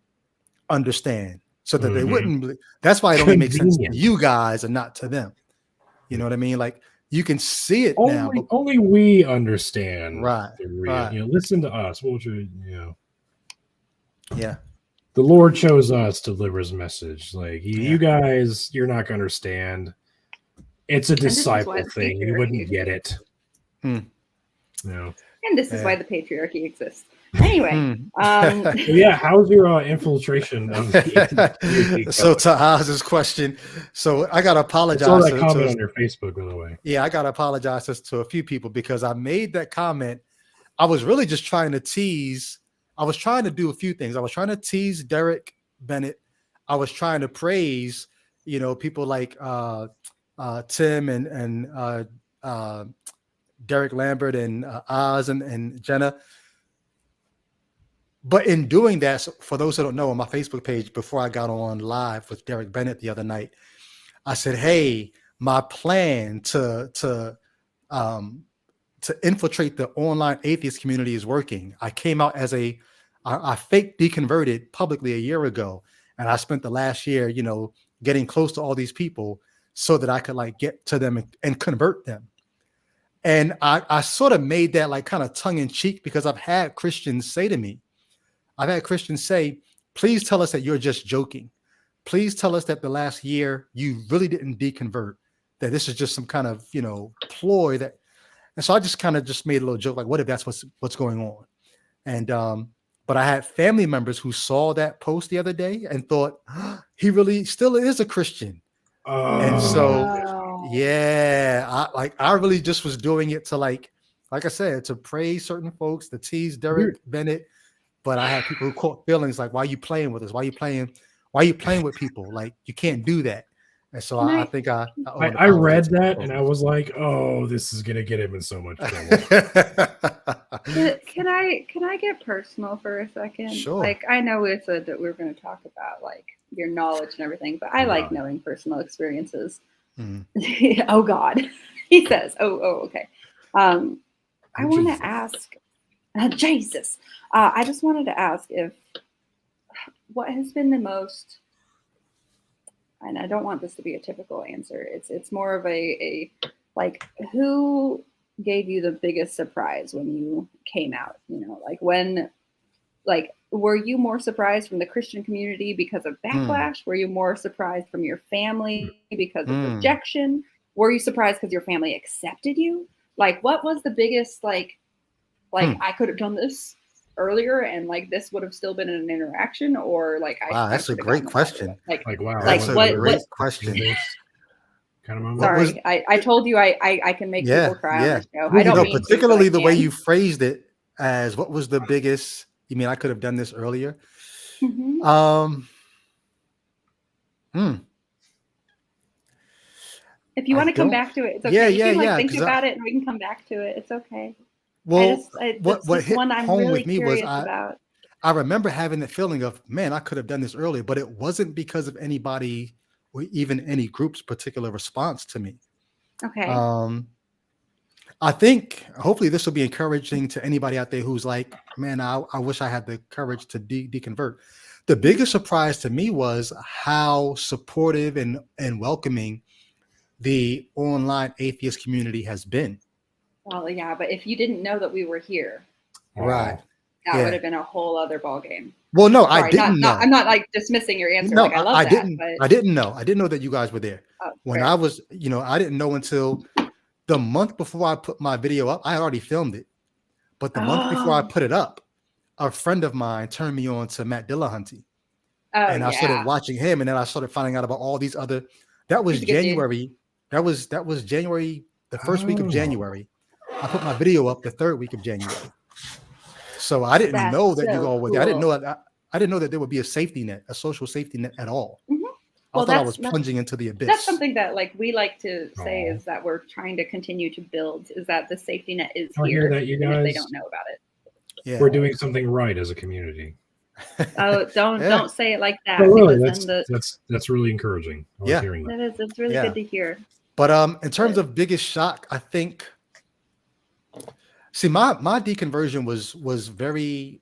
understand, so that they wouldn't believe. That's why it only makes sense to you guys and not to them. You know what I mean? Like, you can see it now. But only we understand. Right. Listen to us. Yeah. The Lord chose us to deliver his message. Like, you guys, you're not going to understand. It's a disciple thing. You wouldn't get it. And this is why the patriarchy exists. Anyway. How's your infiltration of So to Oz's question, so I got to apologize. I saw that comment on your Facebook, by the way. Yeah, I got to apologize to a few people because I made that comment. I was really just trying to tease. I was trying to do a few things. I was trying to tease Derek Bennett. I was trying to praise, people like Tim and Derek Lambert and Oz and Jenna. But in doing that, so for those who don't know, on my Facebook page, before I got on live with Derek Bennett the other night, I said, hey, my plan to infiltrate the online atheist community is working. I came out as a I fake deconverted publicly a year ago, and I spent the last year, getting close to all these people so that I could like get to them and convert them. And I sort of made that like kind of tongue in cheek, because I've had Christians say, please tell us that you're just joking. Please tell us that the last year you really didn't deconvert, that this is just some kind of, ploy that. And so I just kind of just made a little joke, like, what if that's what's going on? And, but I had family members who saw that post the other day and thought, he really still is a Christian. And so, yeah, I really just was doing it to like I said, to praise certain folks, to tease Derek Bennett. But I had people who caught feelings like, why are you playing with us? Why are you playing with people? Like, you can't do that. And so I think I read that and I was like, oh, this is going to get him in so much trouble. Can I get personal for a second? Sure. Like, I know we said that we were going to talk about like your knowledge and everything, but I like knowing personal experiences. Mm-hmm. Oh God, he says. Oh, okay. I want to ask, Jesus. I just wanted to ask what has been the most, and I don't want this to be a typical answer. It's more of a like, who gave you the biggest surprise when you came out? Were you more surprised from the Christian community because of backlash? Were you more surprised from your family because of rejection? Were you surprised because your family accepted you? Like, what was the biggest, I could have done this earlier and like this would have still been an interaction, or like wow, that's a great question. Wow, that's a great question. Kind of moment. Sorry, I told you I can make people cry on the show. I don't mean particularly the way you phrased it as what was the biggest. You mean I could have done this earlier? Mm-hmm. If you want to come back to it, it's okay. You can think about it and we can come back to it. It's okay. Well, what hit home with me was I remember having the feeling of, man, I could have done this earlier, but it wasn't because of anybody or even any group's particular response to me. Okay. I think hopefully this will be encouraging to anybody out there who's like, man, I wish I had the courage to deconvert. The biggest surprise to me was how supportive and welcoming the online atheist community has been. Well, yeah, but if you didn't know that we were here, right, that would have been a whole other ball game. Well, no, I didn't know. I'm not like dismissing your answer. No, I love I that. didn't. But I didn't know. I didn't know that you guys were there. When I was, I didn't know until the month before I put my video up. I had already filmed it, but the month before I put it up, a friend of mine turned me on to Matt Dillahunty, and I started watching him, and then I started finding out about all these other. That was January. That was January, the first week of January. I put my video up the third week of January. So I didn't know that you all were there. I didn't know that. I didn't know that there would be a safety net, a social safety net at all. Mm-hmm. I thought I was plunging into the abyss. That's something that we like to say is that we're trying to continue to build, is that the safety net is here. Hear that, you guys? If they don't know about it. Yeah. We're doing something right as a community. Oh, don't say it like that. Oh, really? That's really encouraging. I was hearing that. It's really good to hear. But in terms of biggest shock, I think, see, my deconversion was very,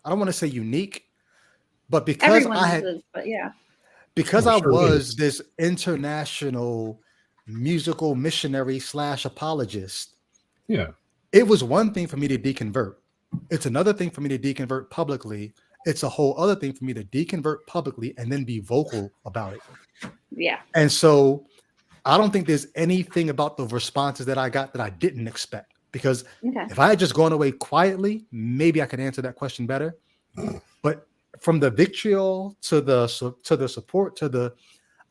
I don't want to say unique, but because because I was this international musical missionary / apologist. Yeah. It was one thing for me to deconvert. It's another thing for me to deconvert publicly. It's a whole other thing for me to deconvert publicly and then be vocal about it. Yeah. And so I don't think there's anything about the responses that I got that I didn't expect, because if I had just gone away quietly, maybe I could answer that question better. But from the vitriol to the support to the,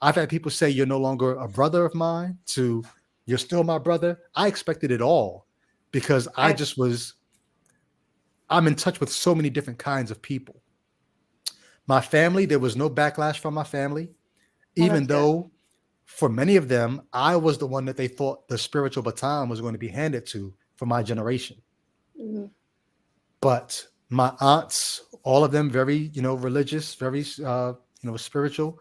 I've had people say you're no longer a brother of mine to you're still my brother. I expected it all because I'm in touch with so many different kinds of people. My family, there was no backlash from my family, even though for many of them, I was the one that they thought the spiritual baton was going to be handed to for my generation. Mm-hmm. But my aunts, all of them very, religious, very, spiritual.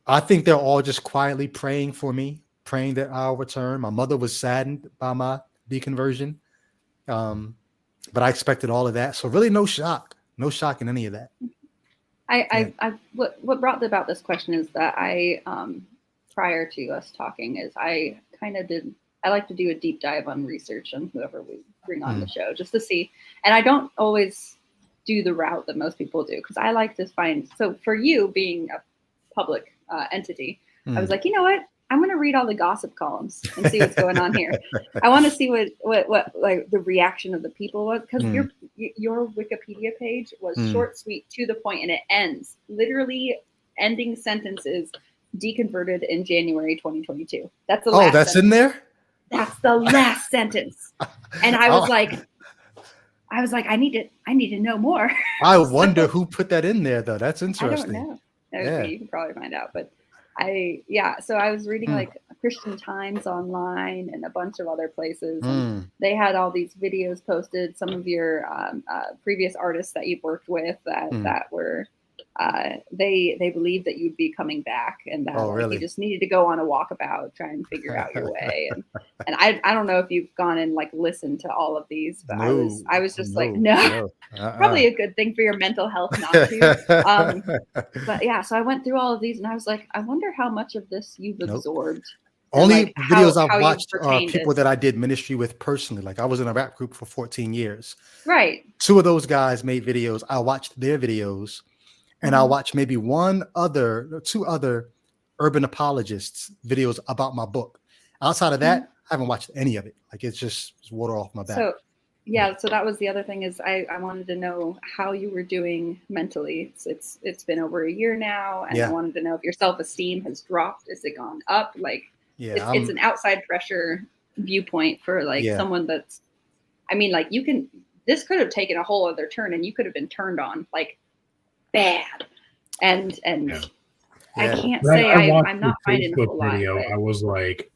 I think they're all just quietly praying for me, praying that I'll return. My mother was saddened by my deconversion. but I expected all of that. So really no shock in any of that. What brought about this question is that I, prior to us talking, is I like to do a deep dive on research on whoever we bring on the show, just to see. And I don't always do the route that most people do, because I like to find, so for you being a public entity, I was like, you know what? I'm going to read all the gossip columns and see what's going on here. I want to see what like the reaction of the people was, because your Wikipedia page was short, sweet, to the point, and it ends literally ending sentences deconverted in January 2022. That's the last that's sentence. in there? That's the last sentence. And I was like, I need to know more. I wonder who put that in there though. That's interesting. I don't know. Yeah. Okay, you can probably find out, but so I was reading like Christian Times Online and a bunch of other places. And they had all these videos posted, some of your previous artists that you've worked with that were they believed that you'd be coming back, and that really? you just needed to go on a walkabout, try and figure out your way. And I don't know if you've gone and like listened to all of these, but I was just like, no. Probably a good thing for your mental health not to. But yeah, so I went through all of these and I was like, I wonder how much of this you've absorbed. Only like videos how I've watched are people it. that I did ministry with personally. Like I was in a rap group for 14 years. Right. 2 of those guys made videos. I watched their videos, and I watched maybe 2 other urban apologists videos about my book. Outside of that, I haven't watched any of it. Like it's water off my back. So yeah, so that was the other thing, is I wanted to know how you were doing mentally. It's been over a year now, and I wanted to know if your self-esteem has dropped. Has it gone up? Like it's an outside pressure viewpoint for like someone that's, I mean, like this could have taken a whole other turn, and you could have been turned on like bad. And I can't say I'm not finding a whole lot. I was like,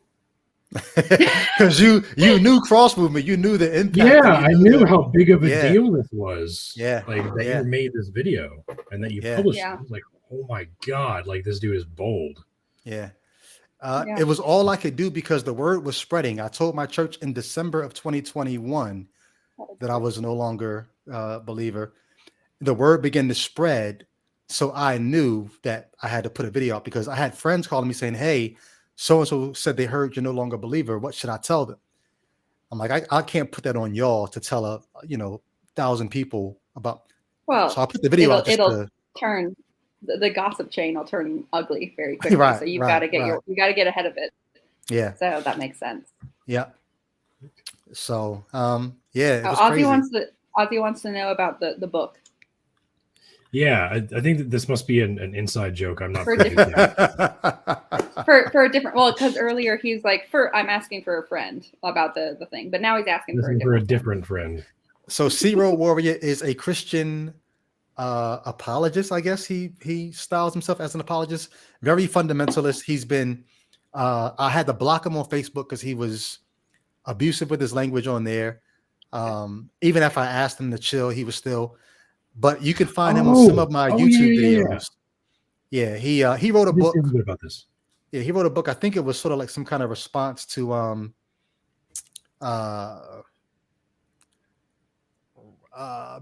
because you knew cross movement, you knew the impact. Yeah, I knew how big of a deal this was. Yeah, like that you made this video and that you published it. I was like, oh my god, like this dude is bold. Yeah. It was all I could do because the word was spreading. I told my church in December of 2021 that I was no longer a believer. The word began to spread, so I knew that I had to put a video out, because I had friends calling me saying, hey, so-and-so said they heard you're no longer a believer. What should I tell them? I'm like, I can't put that on y'all to tell 1,000 people about. Well, so I put the video out. It'll turn the gossip chain will turn ugly very quickly. Right, so you've got to get you got to get ahead of it. Yeah. So that makes sense. Yeah. So it was Ozzy crazy. Ozzy wants to know about the book. Yeah, I think that this must be an inside joke. I'm not for a different. Well, because earlier he's like, I'm asking for a friend about the thing, but now he's asking for a different friend. So Sea Road Warrior is a Christian apologist, I guess he styles himself as an apologist. Very fundamentalist. He's been. I had to block him on Facebook because he was abusive with his language on there. Even if I asked him to chill, he was still. But you can find him on some of my YouTube videos. Yeah, he wrote a book about this. Yeah, he wrote a book. I think it was sort of like some kind of response to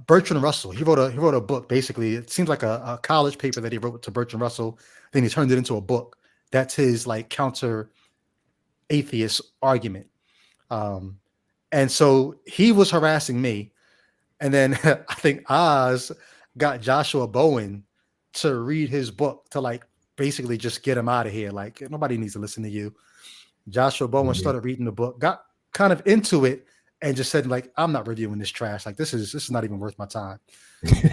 Bertrand Russell. He wrote a book. Basically, it seems like a college paper that he wrote to Bertrand Russell. Then he turned it into a book. That's his like counter atheist argument. And so he was harassing me. And then I think Oz got Joshua Bowen to read his book to like basically just get him out of here. Like nobody needs to listen to you. Joshua Bowen started reading the book, got kind of into it, and just said like, I'm not reviewing this trash. Like this is not even worth my time.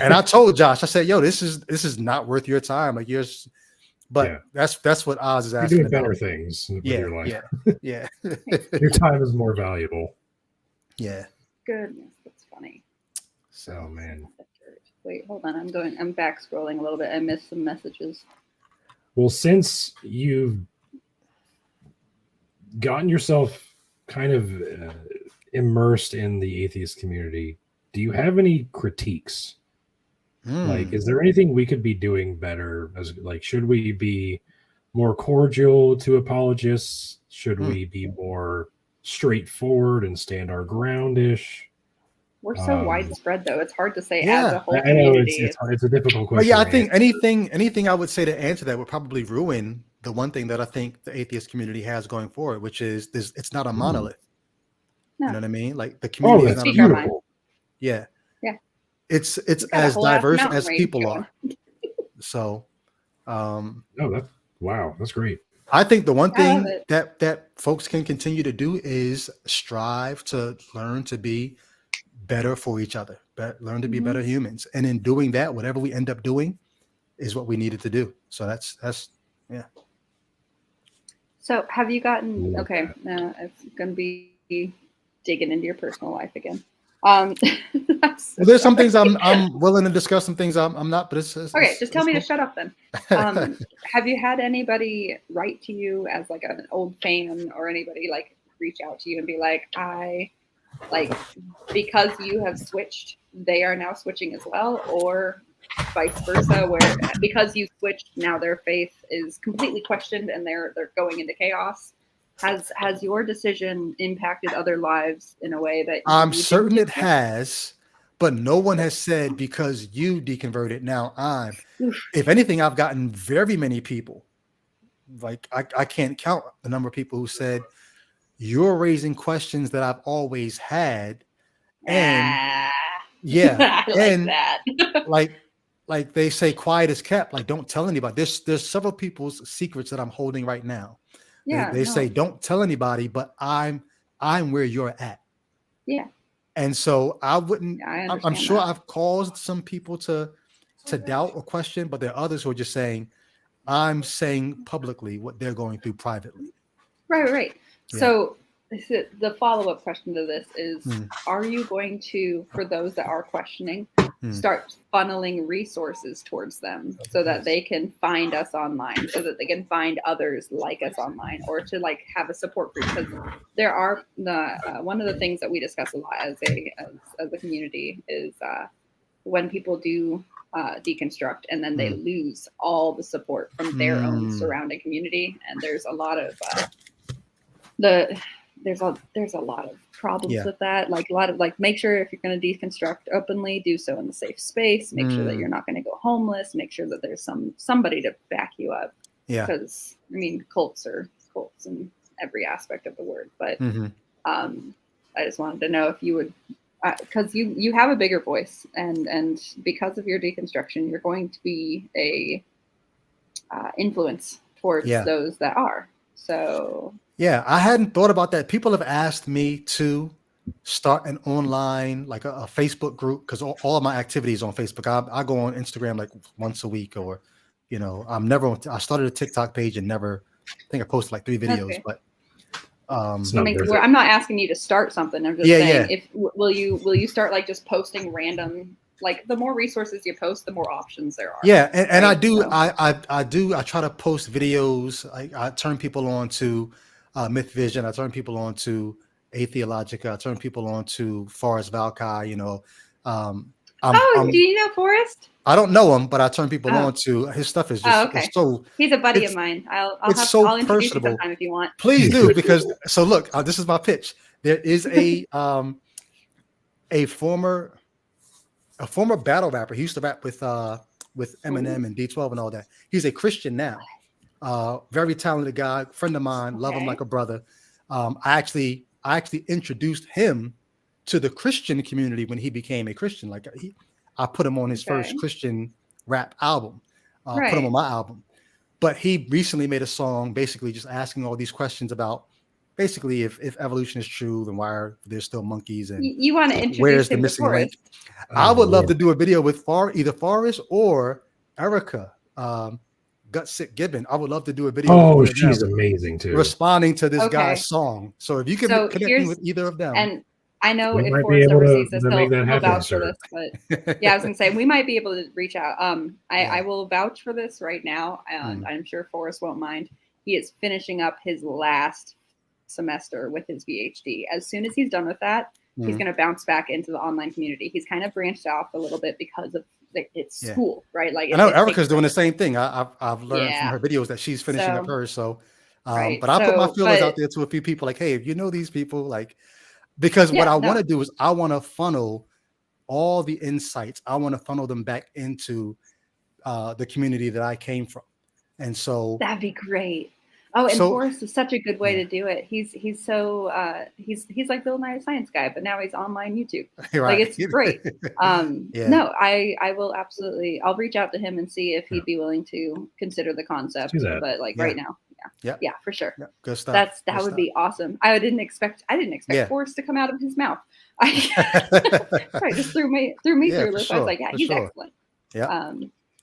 And I told Josh, I said, yo, this is not worth your time. Like that's what Oz is asking. You're doing better things with your life. Yeah. Your time is more valuable. Yeah. Goodness, that's funny. So man. Wait, hold on. I'm back scrolling a little bit. I missed some messages. Well, since you've gotten yourself kind of immersed in the atheist community, do you have any critiques? Like, is there anything we could be doing better? As like, should we be more cordial to apologists? Should we be more straightforward and stand our groundish? We're so widespread, though. It's hard to say yeah, as a whole I know community. it's a difficult question. But yeah, I to think answer. anything I would say to answer that would probably ruin the one thing that I think the atheist community has going forward, which is this: it's not a monolith. You No. know what I mean? Like the Oh, community is that's not a Speak our monolith. beautiful. Yeah, Yeah. it's We've got a as whole ass diverse mountain as range people going. are. So, No, that's great. I think the one I love thing it. that folks can continue to do is strive to learn to be better for each other, learn to be Mhm. better humans, and in doing that, whatever we end up doing is what we needed to do. So that's yeah. So have you gotten Love okay? that. Now it's gonna be digging into your personal life again. Well, there's some things I'm willing to discuss, some things I'm not. But it's Okay, just tell me to cool. shut up then. Have you had anybody write to you as like an old fan, or anybody like reach out to you and be like, I like, because you have switched, they are now switching as well, or vice versa, where because you switched, now their faith is completely questioned and they're going into chaos? Has your decision impacted other lives in a way that I'm you certain didn't it has, but no one has said because you deconverted. Now Oof. if anything, I've gotten very many people. Like I can't count the number of people who said you're raising questions that I've always had, and yeah, I like and that. like they say, quiet is kept. Like, don't tell anybody. There's several people's secrets that I'm holding right now. Yeah, They say no, don't tell anybody, but I'm where you're at. yeah, And so I wouldn't. I I'm understand sure that. I've caused some people to doubt or question, but there are others who are just saying I'm saying publicly what they're going through privately. Right. Yeah. So the follow-up question to this is, Hmm. are you going to, for those that are questioning, Hmm. start funneling resources towards them so that they can find us online, so that they can find others like us online, or to like have a support group? Because there are one of the things that we discuss a lot as a community is when people do deconstruct and then they lose all the support from their own surrounding community, and there's a lot of there's a lot of problems with that. Like a lot of make sure if you're going to deconstruct openly, do so in a safe space. Make sure that you're not going to go homeless. Make sure that there's somebody to back you up. Yeah. Because I mean, cults are cults in every aspect of the word. But I just wanted to know if you would, because you have a bigger voice, and because of your deconstruction, you're going to be a influence towards those that are. So yeah, I hadn't thought about that. People have asked me to start an online, like a Facebook group, because all of my activities on Facebook. I go on Instagram like once a week, or I started a TikTok page and never. I think I posted like 3 videos, but I'm not asking you to start something. I'm just saying, if will you start like just posting random, like the more resources you post, the more options there are. Yeah, and right? I do. I try to post videos. I turn people on to Myth Vision. I turn people on to Atheologica. I turn people on to Forrest Valkai. Do you know Forrest? I don't know him, but I turn people on to his stuff. Is just it's so. He's a buddy of mine. I'll introduce personable. you sometime if you want. Please do, because so look, this is my pitch. There is a former battle rapper. He used to rap with Eminem and D12 and all that. He's a Christian now. Very talented guy, friend of mine, love him like a brother. I actually introduced him to the Christian community when he became a Christian. I put him on his first Christian rap album. Put him on my album. But he recently made a song basically just asking all these questions about basically if evolution is true, then why are there still monkeys, and you want to introduce where's the him missing to link? I would love to do a video with either Forrest or Erica Gutsick Gibbon. I would love to do a video. Oh, she's amazing too. Responding to this guy's song. So if you can connect me with either of them. And I know if Forrest ever sees this, he'll vouch for this. But yeah, I was gonna say we might be able to reach out. I will vouch for this right now, and I'm sure Forrest won't mind. He is finishing up his last semester with his PhD. As soon as he's done with that, he's going to bounce back into the online community. He's kind of branched off a little bit because of it's school, right? Like I know Erica's doing the same thing. I've learned from her videos that she's finishing up hers. So, but I put my feelers out there to a few people, like, hey, if you know these people, like, because what I want to do is I want to funnel all the insights, I want to funnel them back into the community that I came from. And so that'd be great. Oh, and Forrest is such a good way to do it. He's so he's like Bill Nye the Science Guy, but now he's online YouTube. Right. Like, it's great. No, I will absolutely. I'll reach out to him and see if he'd be willing to consider the concept. But like right now, yeah, for sure. Yeah, good stuff. That would be awesome. I didn't expect Forrest to come out of his mouth. Right, just threw me through. Sure, I was like, yeah, he's excellent. Yeah.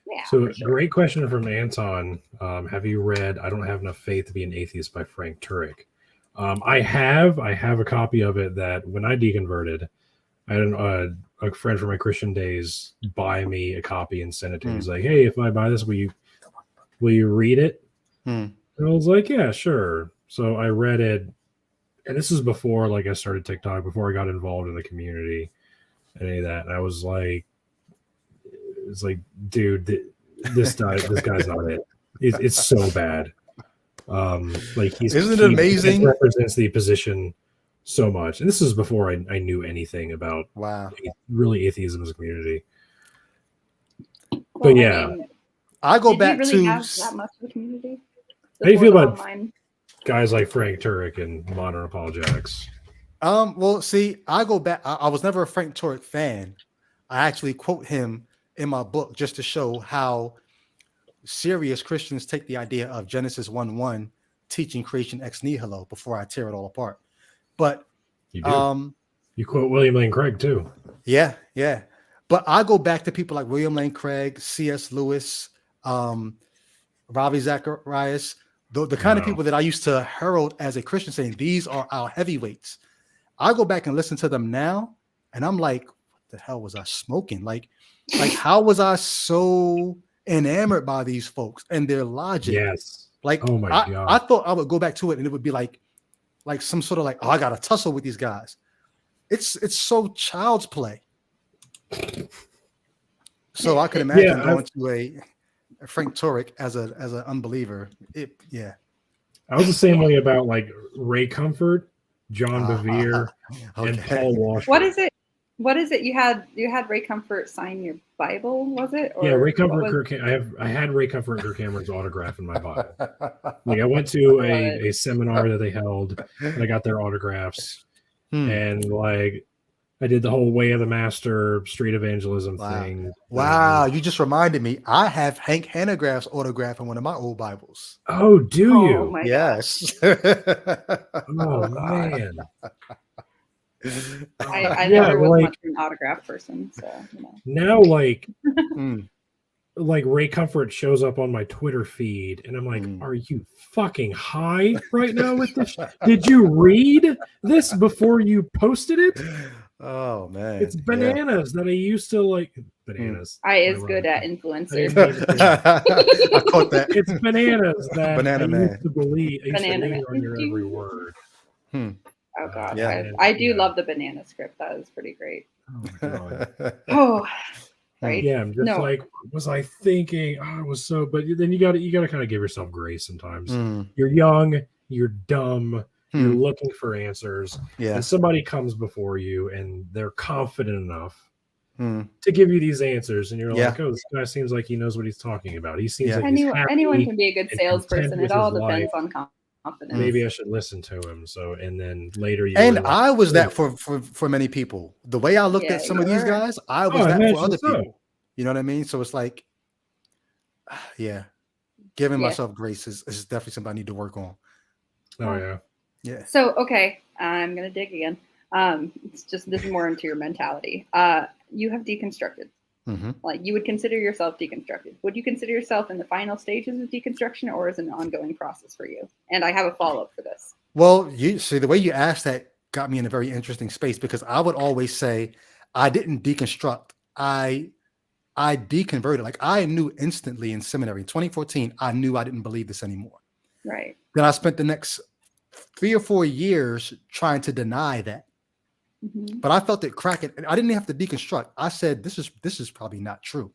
Yeah, so great question from Anton. Have you read I Don't Have Enough Faith to Be an Atheist by Frank Turek? I have a copy of it that when I deconverted, I had a friend from my Christian days buy me a copy and send it to me. He's like, hey, if I buy this, will you read it? And I was like, yeah, sure. So I read it, and this is before like I started TikTok, before I got involved in the community, any of that. And I was like, it's like, dude, this guy's not it. It's so bad. Like isn't it amazing? He represents the position so much, and this is before I knew anything about really atheism as a community. But yeah, I go back really to have that much of a community. How do you feel about guys like Frank Turek and modern apologetics? Well, see, I go back. I was never a Frank Turek fan. I actually quote him in my book just to show how serious Christians take the idea of Genesis 1:1 teaching creation ex nihilo before I tear it all apart. But you do. You quote William Lane Craig too. Yeah. But I go back to people like William Lane Craig, C.S. Lewis, Ravi Zacharias, the kind of people that I used to herald as a Christian, saying these are our heavyweights. I go back and listen to them now, and I'm like, what the hell was I smoking? Like how was I so enamored by these folks and their logic? Yes. Like, oh my God. I thought I would go back to it and it would be like some sort of like, oh, I got to tussle with these guys. It's so child's play. So I could imagine going to a Frank Turek as an unbeliever. I was the same way about like Ray Comfort, John Bevere, and Paul Washer. What is it? You had Ray Comfort sign your Bible, was it? Or yeah, Ray Comfort. I had Ray Comfort and Kirk Cameron's autograph in my Bible. Like I went to a seminar that they held, and I got their autographs, and like I did the whole Way of the Master street evangelism thing. Wow, you just reminded me. I have Hank Hanegraaff's autograph in one of my old Bibles. Oh, do you? Yes. Oh man. I never was much of an autograph person, so now like Ray Comfort shows up on my Twitter feed, and I'm like, are you fucking high right now with this? Did you read this before you posted it? Oh man, it's bananas that I used to like. Bananas. I is good at influencers. I caught that. It's bananas that Banana I man. Used to believe on your every word. Oh God, yeah. I do love the banana script. That was pretty great. Oh, God. Right. Yeah, I'm just like, was I thinking? Oh, it was so. But then you got to kind of give yourself grace sometimes. You're young, you're dumb, you're looking for answers, and somebody comes before you, and they're confident enough to give you these answers, and you're like, oh, this guy seems like he knows what he's talking about. He seems like anyone can be a good salesperson. It all depends on confidence. Maybe I should listen to him. So, and then later, I was that for many people. The way I looked at some of these guys, I was that for other people. You know what I mean? So it's like, giving myself grace is definitely something I need to work on. Oh yeah. So okay, I'm gonna dig again. It's just this is more into your mentality. You have deconstructed. Like you would consider yourself deconstructed. Would you consider yourself in the final stages of deconstruction, or is it an ongoing process for you? And I have a follow-up for this. Well, you see, the way you asked that got me in a very interesting space, because I would always say I didn't deconstruct. I deconverted. Like I knew instantly in seminary in 2014, I knew I didn't believe this anymore. Right. Then I spent the next 3 or 4 years trying to deny that. But I felt it cracking. I didn't have to deconstruct. I said, this is probably not true.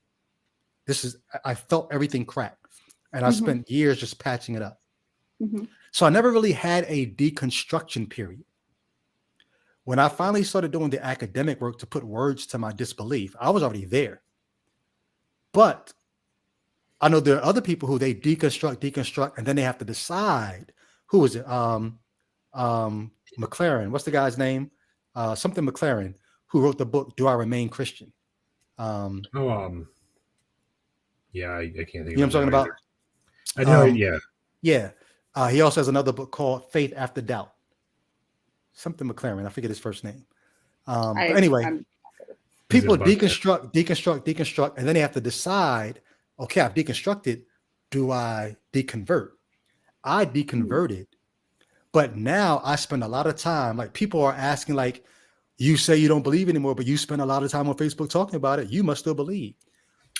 I felt everything crack. And I spent years just patching it up. So I never really had a deconstruction period. When I finally started doing the academic work to put words to my disbelief, I was already there. But I know there are other people who they deconstruct, and then they have to decide who is it? McLaren. What's the guy's name? Something McLaren, who wrote the book "Do I Remain Christian?" Yeah, I can't think. You know what I'm talking about? I know. Yeah. Yeah. He also has another book called "Faith After Doubt." Something McLaren. I forget his first name. But anyway, people deconstruct, and then they have to decide, okay, I've deconstructed. Do I deconvert? I deconverted, but now I spend a lot of time, like people are asking, like, you say you don't believe anymore, but you spend a lot of time on Facebook talking about it. You must still believe.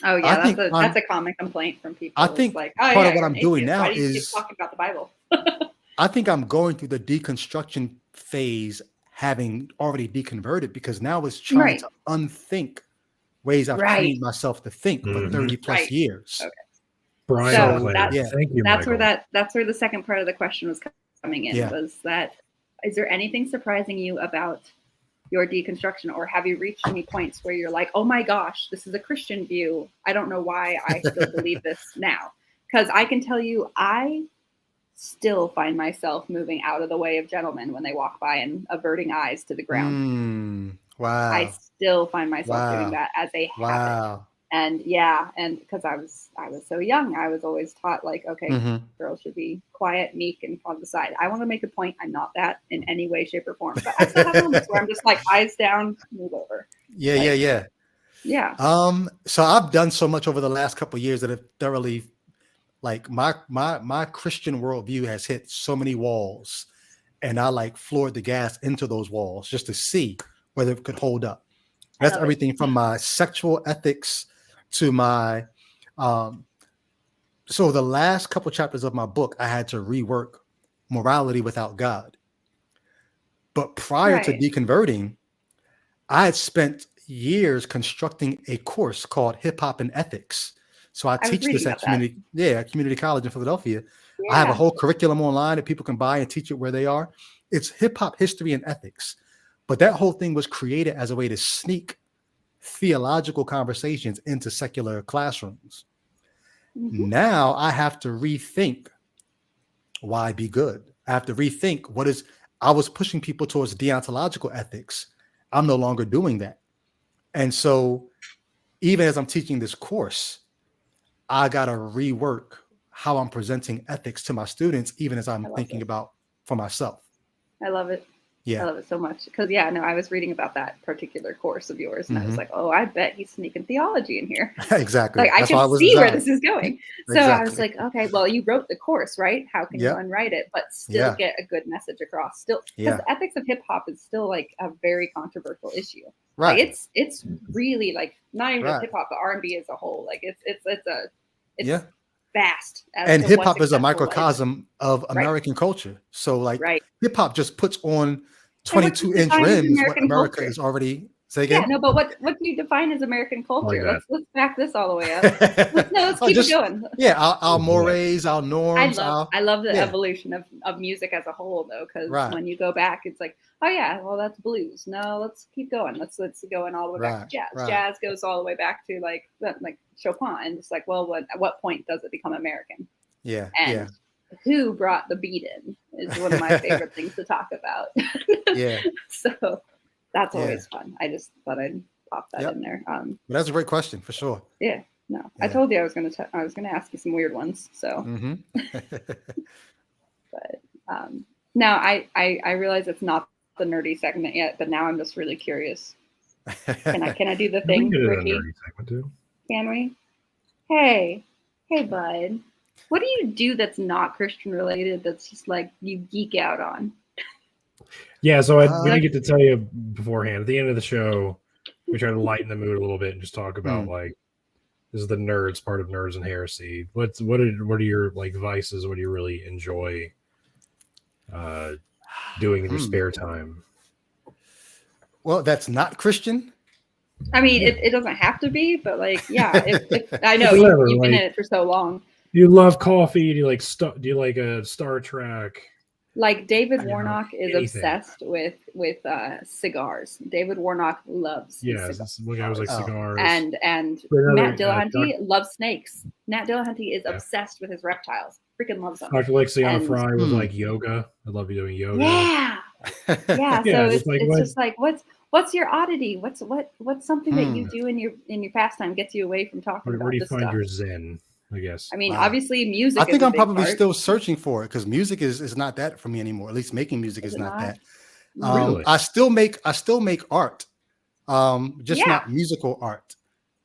Oh yeah, that's a common complaint from people. I think like, part of what I'm doing now Why do you is keep talking about the Bible. I think I'm going through the deconstruction phase, having already deconverted, because now it's trying to unthink ways I've trained myself to think for 30 plus years. Okay. Brian, so thank you. That's where the second part of the question was coming in. Was that, is there anything surprising you about your deconstruction, or have you reached any points where you're like, oh my gosh, this is a Christian view, I don't know why I still believe this now? Because I can tell you, I still find myself moving out of the way of gentlemen when they walk by and averting eyes to the ground. Wow. I still find myself doing that as a habit. And because I was so young, I was always taught, like, okay, girls should be quiet, meek, and on the side. I want to make a point, I'm not that in any way, shape, or form. But I still have moments where I'm just like, eyes down, move over. Yeah. So I've done so much over the last couple of years that have thoroughly, like, my Christian worldview has hit so many walls, and I like floored the gas into those walls just to see whether it could hold up. That's everything from my sexual ethics to my so the last couple chapters of my book, I had to rework morality without God. But prior to deconverting, I had spent years constructing a course called Hip Hop and Ethics. So I teach this at community college in Philadelphia. I have a whole curriculum online that people can buy and teach it where they are. It's hip hop history and ethics. But that whole thing was created as a way to sneak theological conversations into secular classrooms. Now I have to rethink why be good. I have to rethink I was pushing people towards deontological ethics. I'm no longer doing that. And so even as I'm teaching this course, I got to rework how I'm presenting ethics to my students, even as I'm thinking about for myself. I love it. Yeah. I love it so much. Because I was reading about that particular course of yours, and I was like, oh, I bet he's sneaking theology in here. Exactly. Like, I can see where this is going. So I was like, okay, well, you wrote the course, right? How can you unwrite it, but still get a good message across? Still, because the ethics of hip hop is still like a very controversial issue. Right. Like, it's really, like, not even just hip hop, but R&B as a whole. Like, it's vast. And hip hop is a microcosm of American culture. So, like, hip hop just puts on 22-inch rims what America is already. Say again? Yeah, no, but what do you define as American culture? Let's back this all the way up. Let's keep it going. Yeah, our mores, our norms. I love the evolution of music as a whole, though, because when you go back, it's like, oh yeah, well, that's blues. No, let's keep going. Let's go all the way back to jazz. Jazz goes all the way back to like Chopin, and it's like, well, at what point does it become American? Yeah, and who brought the beat in is one of my favorite things to talk about. So that's always fun. I just thought I'd pop that in there. That's a great question for sure. I told you I was gonna ask you some weird ones. So, but now I realize it's not the nerdy segment yet, but now I'm just really curious. Can I do the thing, Ricky? Can we? Hey, bud. What do you do that's not Christian related that's just like you geek out on? Yeah, so we didn't get to tell you beforehand. At the end of the show, we try to lighten the mood a little bit and just talk about like, this is the nerds part of Nerds and Heresy. What are your like vices? What do you really enjoy doing in your spare time? Well, that's not Christian. I mean, it doesn't have to be, but like, if I know you've been in it for so long. You love coffee? Do you like do you like a Star Trek? Like David You know, Warnock is anything. obsessed with cigars. David Warnock loves his Yeah, cigars. this one guy was like Oh. cigars. And Another, Matt Dillahunty loves snakes. Matt Dillahunty is Yeah. obsessed with his reptiles. Freaking loves them. Dr. Lexiana And- Fry was like yoga. I love you doing yoga. Yeah. Yeah. Yeah, So it's it's, like, it's what- just like what's your oddity? What's something that you do in your pastime gets you away from talking Where about do you this find stuff? your zen? I guess. I mean, Wow. obviously music. I think is a I'm big probably part. still searching for it because music is not that for me anymore. At least making music Is is it not not? that. Really? I still make art, just Yeah. not musical art.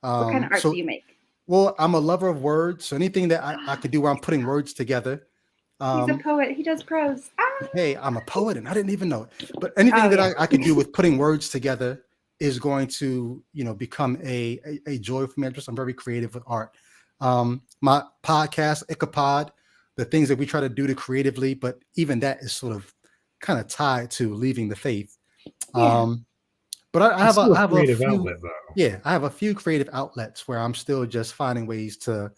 What kind of art so, do you make? well, I'm a lover of words, so anything that I could do where I'm putting words together. He's a poet. He does prose. Ah! Hey, I'm a poet, and I didn't even know it. But anything that I could do with putting words together is going to, become a joy for me. I'm very creative with art. My podcast, Icapod, the things that we try to do to creatively, but even that is sort of kind of tied to leaving the faith. Yeah. But I have It's still a creative few, outlet though. yeah, I have a few creative outlets where I'm still just finding ways to,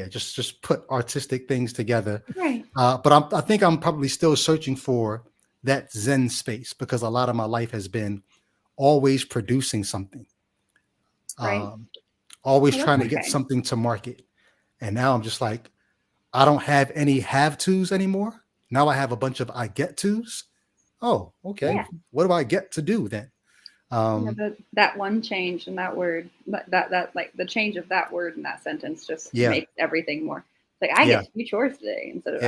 just put artistic things together. Right. But I think I'm probably still searching for that Zen space because a lot of my life has been always producing something, Right. always Well, trying to that's get okay. something to market. And now I'm just like, I don't have any have tos anymore. Now I have a bunch of I get tos. Oh, okay. Yeah. What do I get to do then? That one change in that word, that like the change of that word in that sentence just Yeah. makes everything more like I Yeah. get to do chores today instead of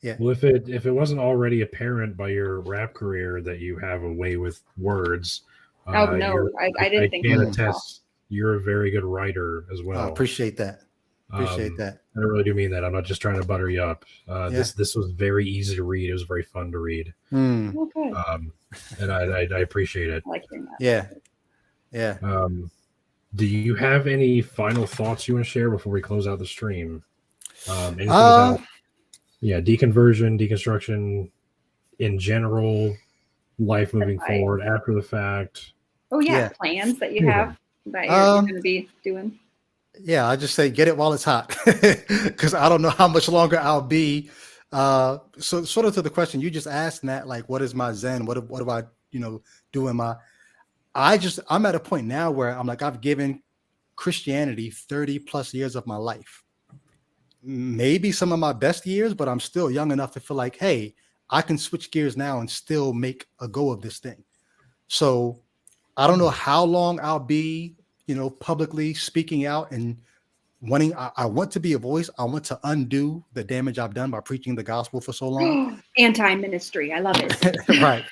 Yeah. Well, if it wasn't already apparent by your rap career that you have a way with words, Oh no, I didn't think can so. attest you're a very good writer as well. I appreciate that. Appreciate that. I really do mean that. I'm not just trying to butter you up. This was very easy to read. It was very fun to read. Oh, good. And I appreciate it. I like hearing that. Yeah. Yeah. Do you have any final thoughts you want to share before we close out the stream? Anything about deconversion, deconstruction in general, life moving forward after the fact? Oh yeah, Yeah. plans that you have that you're going to be doing. Yeah, I just say get it while it's hot because I don't know how much longer I'll be. So sort of to the question you just asked, Nat, like, what is my Zen? What do I, do in my, I'm at a point now where I'm like, I've given Christianity 30 plus years of my life, maybe some of my best years, but I'm still young enough to feel like, hey, I can switch gears now and still make a go of this thing. So I don't know how long I'll be, publicly speaking out and wanting, I want to be a voice. I want to undo the damage I've done by preaching the gospel for so long. Anti-ministry. I love it. Right.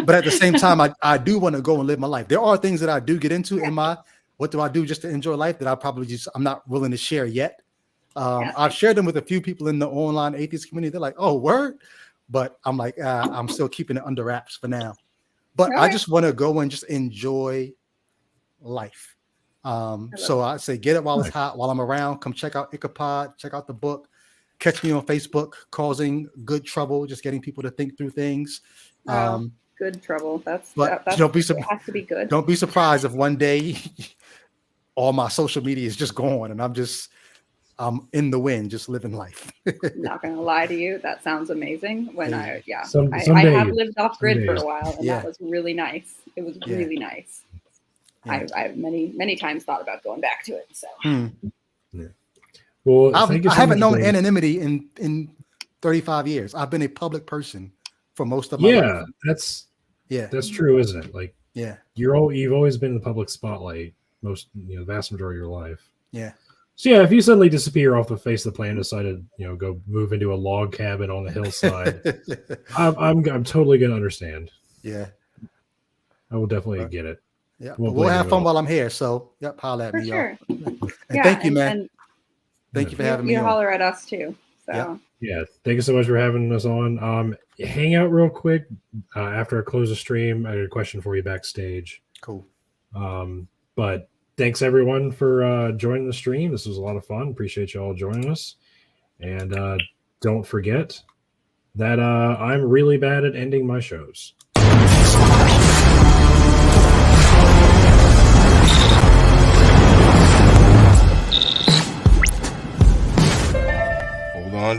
But at the same time, I do want to go and live my life. There are things that I do get into in my, what do I do just to enjoy life that I'm not willing to share yet. I've shared them with a few people in the online atheist community. They're like, oh, word. But I'm like, I'm still keeping it under wraps for now. But I just want to go and just enjoy life. So I say, get it while it's hot, while I'm around. Come check out Icapod, check out the book. Catch me on Facebook, Causing Good Trouble, just getting people to think through things. Good trouble. That's Don't be it has to be good. Don't be surprised if one day all my social media is just gone and I'm in the wind, just living life. I'm not gonna lie to you, that sounds amazing. When I Someday, have lived off grid for a while, and that was really nice. It was really nice. Yeah. I've many times thought about going back to it. So well, I haven't known anonymity in 35 years. I've been a public person for most of my life. That's true, isn't it? Like, you've always been in the public spotlight the vast majority of your life. Yeah. So if you suddenly disappear off the face of the planet, decided go move into a log cabin on the hillside, I'm totally gonna understand. Yeah, I will definitely get it. Yeah, we'll have fun while I'm here. So holler at me, sure. y'all. And thank you, man. And thank you for having me. You on. holler at us too. So yeah, thank you so much for having us on. Hang out real quick after I close the stream. I had a question for you backstage. Cool. But thanks everyone for joining the stream. This was a lot of fun. Appreciate you all joining us. And don't forget that I'm really bad at ending my shows.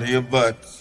your butts.